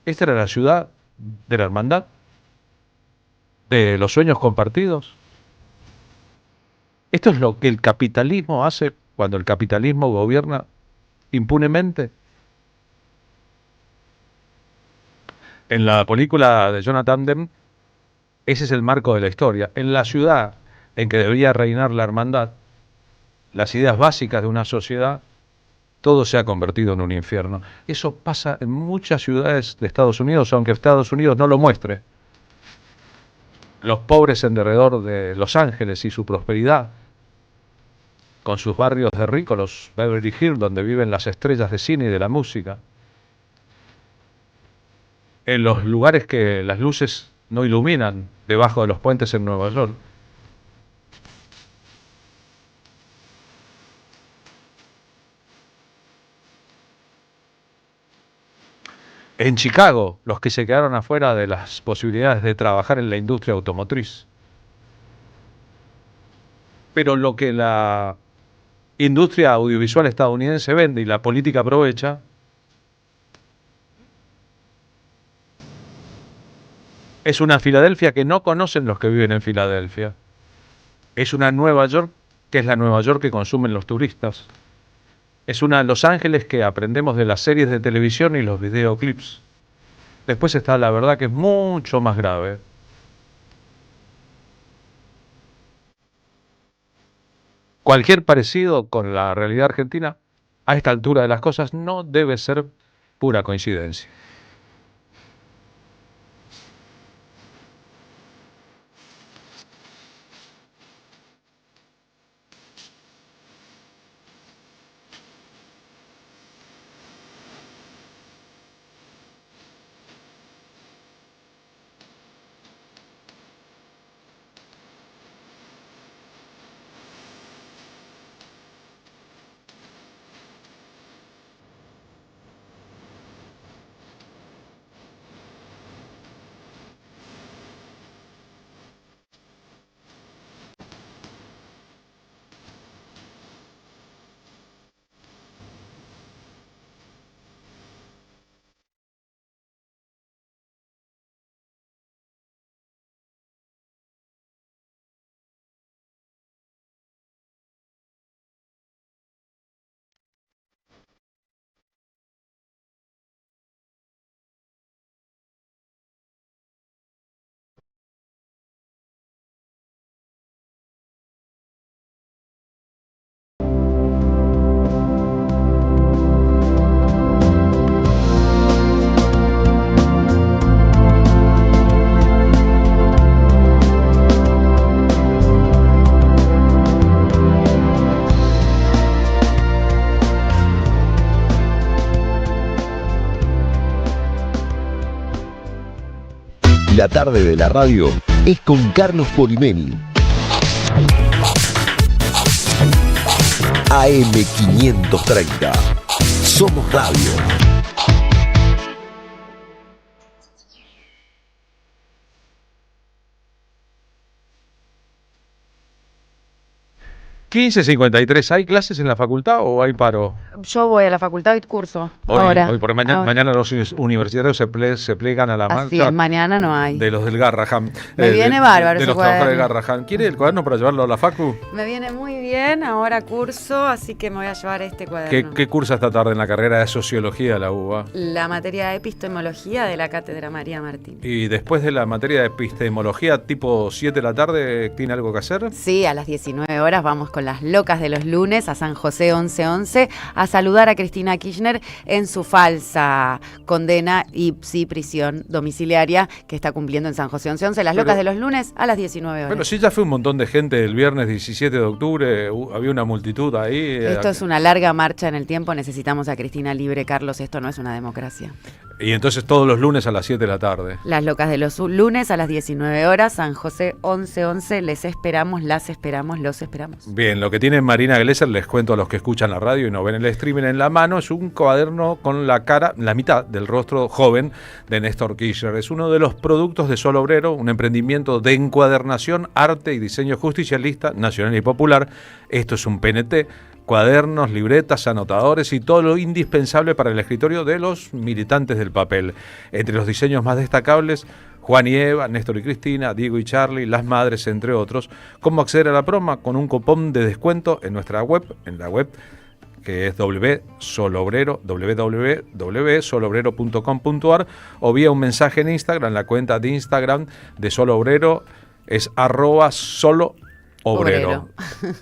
Esta era la ciudad de la hermandad, de los sueños compartidos. Esto es lo que el capitalismo hace cuando el capitalismo gobierna impunemente. En la película de Jonathan Demme, ese es el marco de la historia. En la ciudad en que debía reinar la hermandad, las ideas básicas de una sociedad, todo se ha convertido en un infierno. Eso pasa en muchas ciudades de Estados Unidos, aunque Estados Unidos no lo muestre. Los pobres en derredor de Los Ángeles y su prosperidad, con sus barrios de ricos, los Beverly Hills, donde viven las estrellas de cine y de la música. En los lugares que las luces no iluminan, debajo de los puentes en Nueva York. En Chicago, los que se quedaron afuera de las posibilidades de trabajar en la industria automotriz. Pero lo que la industria audiovisual estadounidense vende y la política aprovecha es una Filadelfia que no conocen los que viven en Filadelfia. Es una Nueva York que es la Nueva York que consumen los turistas. Es una Los Ángeles que aprendemos de las series de televisión y los videoclips. Después está la verdad que es mucho más grave. Cualquier parecido con la realidad argentina a esta altura de las cosas no debe ser pura coincidencia. La tarde de la radio es con Carlos Polimeni. AM530. Somos Radio. ¿15:53? ¿Hay clases en la facultad o hay paro? Yo voy a la facultad y curso. Hoy porque mañana los universitarios se plegan a la marcha. Así es, mañana no hay. De los del Garrahan. Me viene bárbaro de ese los trabajadores del cuaderno. Garrahan. ¿Quiere el cuaderno para llevarlo a la facu? Me viene muy bien, ahora curso, así que me voy a llevar este cuaderno. ¿Qué cursa esta tarde en la carrera de Sociología de la UBA? La materia de epistemología de la Cátedra María Martín. Y después de la materia de epistemología, tipo 7 de la tarde, ¿tiene algo que hacer? Sí, a las 19 horas vamos con las locas de los lunes a San José 1111 a saludar a Cristina Kirchner en su falsa condena y prisión domiciliaria que está cumpliendo en San José 1111. Las locas de los lunes a las 19 horas. Bueno, sí, ya fue un montón de gente el viernes 17 de octubre, había una multitud ahí. Esto es una larga marcha en el tiempo, necesitamos a Cristina libre, Carlos, esto no es una democracia. Y entonces todos los lunes a las 7 de la tarde. Las locas de los lunes a las 19 horas, San José 1111, les esperamos, las esperamos, los esperamos. Bien, lo que tiene Marina Glesser, les cuento a los que escuchan la radio y no ven el streaming en la mano, es un cuaderno con la cara, la mitad del rostro joven de Néstor Kirchner. Es uno de los productos de Sol Obrero, un emprendimiento de encuadernación, arte y diseño justicialista, nacional y popular. Esto es un PNT. Cuadernos, libretas, anotadores y todo lo indispensable para el escritorio de los militantes del papel. Entre los diseños más destacables, Juan y Eva, Néstor y Cristina, Diego y Charlie, las madres, entre otros. ¿Cómo acceder a la promo? Con un cupón de descuento en nuestra web, que es www.solobrero.com.ar, o vía un mensaje en Instagram, la cuenta de Instagram de Solo Obrero es @solo obrero.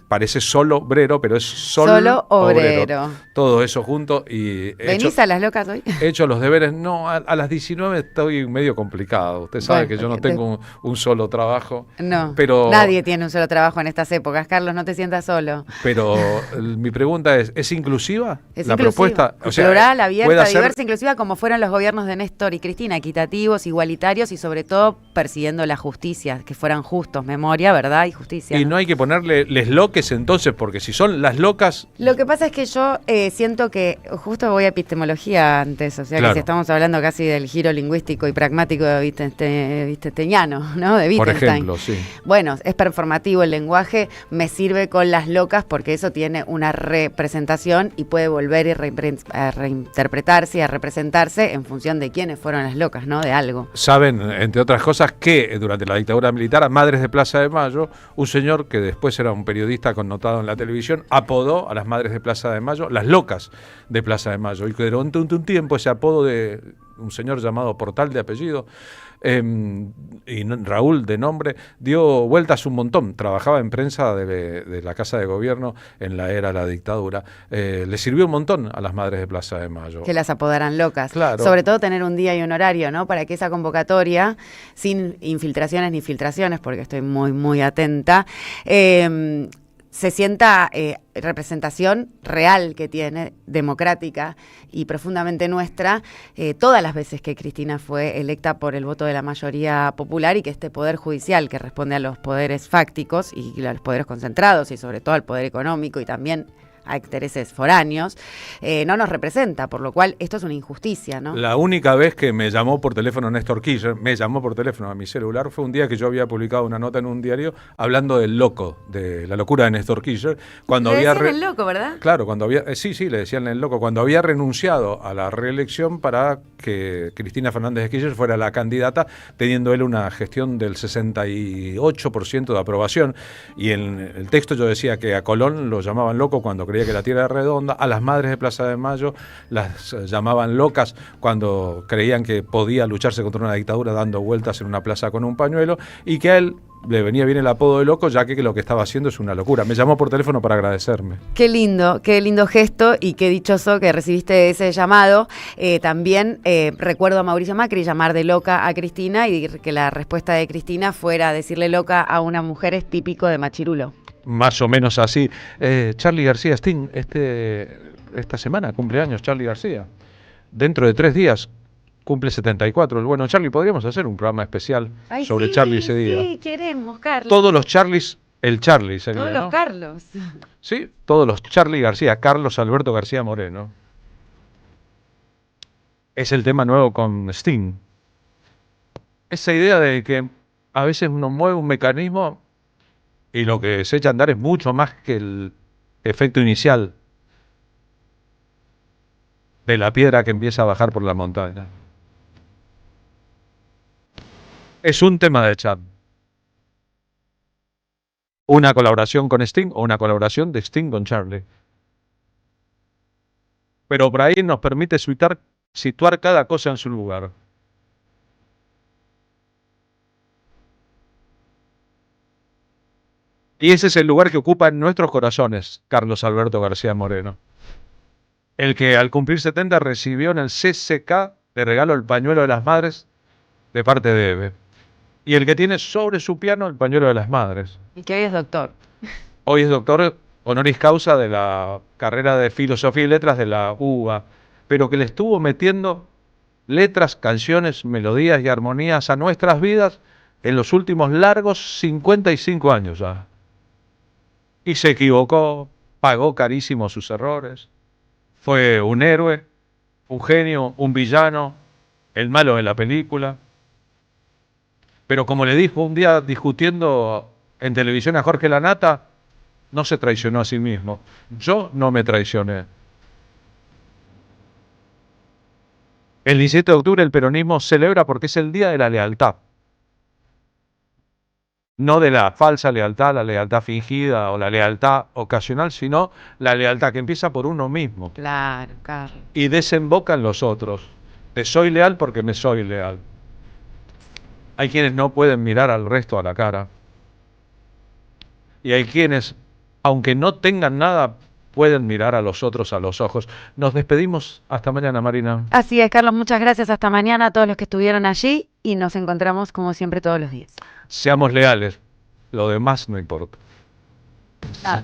Parece solo obrero, pero es solo obrero. Todo eso junto y... ¿Venís a las locas hoy? He hecho los deberes. No, a las 19 estoy medio complicado. Usted sabe que yo no tengo un solo trabajo. No, pero nadie tiene un solo trabajo en estas épocas. Carlos, no te sientas solo. Pero mi pregunta es inclusiva? Es la inclusiva. propuesta, o sea, plural, abierta, ¿puede hacer... diversa, inclusiva, como fueron los gobiernos de Néstor y Cristina, equitativos, igualitarios y sobre todo persiguiendo la justicia, que fueran justos, memoria, verdad y justicia. Y no hay que ponerle les loques entonces, porque si son las locas... Lo que pasa es que yo siento que, justo voy a epistemología antes, o sea Claro. que si estamos hablando casi del giro lingüístico y pragmático de Wittgensteiniano, ¿no? De Por Wittgenstein. ejemplo, sí. Bueno, es performativo el lenguaje, me sirve con las locas porque eso tiene una representación y puede volver a reinterpretarse y a representarse en función de quiénes fueron las locas, ¿no? De algo. Saben, entre otras cosas, que durante la dictadura militar, a Madres de Plaza de Mayo, un señor que después era un periodista connotado en la televisión, apodó a las Madres de Plaza de Mayo las locas de Plaza de Mayo. Y que durante un tiempo ese apodo de un señor llamado Portal de apellido, y Raúl de nombre, dio vueltas un montón. Trabajaba en prensa de la Casa de Gobierno en la era de la dictadura. Le sirvió un montón a las Madres de Plaza de Mayo. Que las apodaran locas. Claro. Sobre todo tener un día y un horario, ¿no? Para que esa convocatoria, sin infiltraciones ni filtraciones, porque estoy muy, muy atenta, se sienta representación real que tiene, democrática y profundamente nuestra, todas las veces que Cristina fue electa por el voto de la mayoría popular y que este poder judicial que responde a los poderes fácticos y a los poderes concentrados y sobre todo al poder económico y también a intereses foráneos, no nos representa, por lo cual esto es una injusticia, ¿no? La única vez que me llamó por teléfono Néstor Kirchner, me llamó por teléfono a mi celular, fue un día que yo había publicado una nota en un diario hablando del loco, de la locura de Néstor Kirchner. Cuando Le había decían el loco, ¿verdad? Claro, cuando había, sí, le decían el loco, cuando había renunciado a la reelección para que Cristina Fernández de Kirchner fuera la candidata, teniendo él una gestión del 68% de aprobación. Y en el texto yo decía que a Colón lo llamaban loco cuando creía que la tierra era redonda, a las Madres de Plaza de Mayo las llamaban locas cuando creían que podía lucharse contra una dictadura dando vueltas en una plaza con un pañuelo, y que a él le venía bien el apodo de loco, ya que lo que estaba haciendo es una locura. Me llamó por teléfono para agradecerme. Qué lindo gesto y qué dichoso que recibiste ese llamado. También recuerdo a Mauricio Macri llamar de loca a Cristina y que la respuesta de Cristina fuera decirle loca a una mujer es típico de machirulo. Más o menos así. Charly García Sting, esta semana cumpleaños Charly García. Dentro de 3 días cumple 74. Bueno, Charlie, podríamos hacer un programa especial sobre Charlie ese día. Sí, queremos, Carlos. Todos los Charlies, el Charlie sería, Todos ¿no? los Carlos. Sí, todos los Charlie García, Carlos Alberto García Moreno. Es el tema nuevo con Sting. Esa idea de que a veces uno mueve un mecanismo y lo que se echa a andar es mucho más que el efecto inicial de la piedra que empieza a bajar por la montaña. Es un tema de Chad. Una colaboración con Sting o una colaboración de Sting con Charlie. Pero por ahí nos permite situar cada cosa en su lugar. Y ese es el lugar que ocupa en nuestros corazones Carlos Alberto García Moreno. El que al cumplir 70 recibió en el CCK de regalo el pañuelo de las madres de parte de Eve. Y el que tiene sobre su piano el pañuelo de las madres. Y que hoy es doctor. Hoy es doctor honoris causa de la carrera de Filosofía y Letras de la UBA, pero que le estuvo metiendo letras, canciones, melodías y armonías a nuestras vidas en los últimos largos 55 años ya. Y se equivocó, pagó carísimo sus errores. Fue un héroe, un genio, un villano, el malo de la película. Pero como le dijo un día discutiendo en televisión a Jorge Lanata, no se traicionó a sí mismo. Yo no me traicioné. El 17 de octubre el peronismo celebra porque es el Día de la Lealtad. No de la falsa lealtad, la lealtad fingida o la lealtad ocasional, sino la lealtad que empieza por uno mismo. Claro, Carlos. Y desemboca en los otros. Te soy leal porque me soy leal. Hay quienes no pueden mirar al resto a la cara. Y hay quienes, aunque no tengan nada, pueden mirar a los otros a los ojos. Nos despedimos. Hasta mañana, Marina. Así es, Carlos. Muchas gracias. Hasta mañana a todos los que estuvieron allí y nos encontramos como siempre todos los días. Seamos leales. Lo demás no importa. Nada.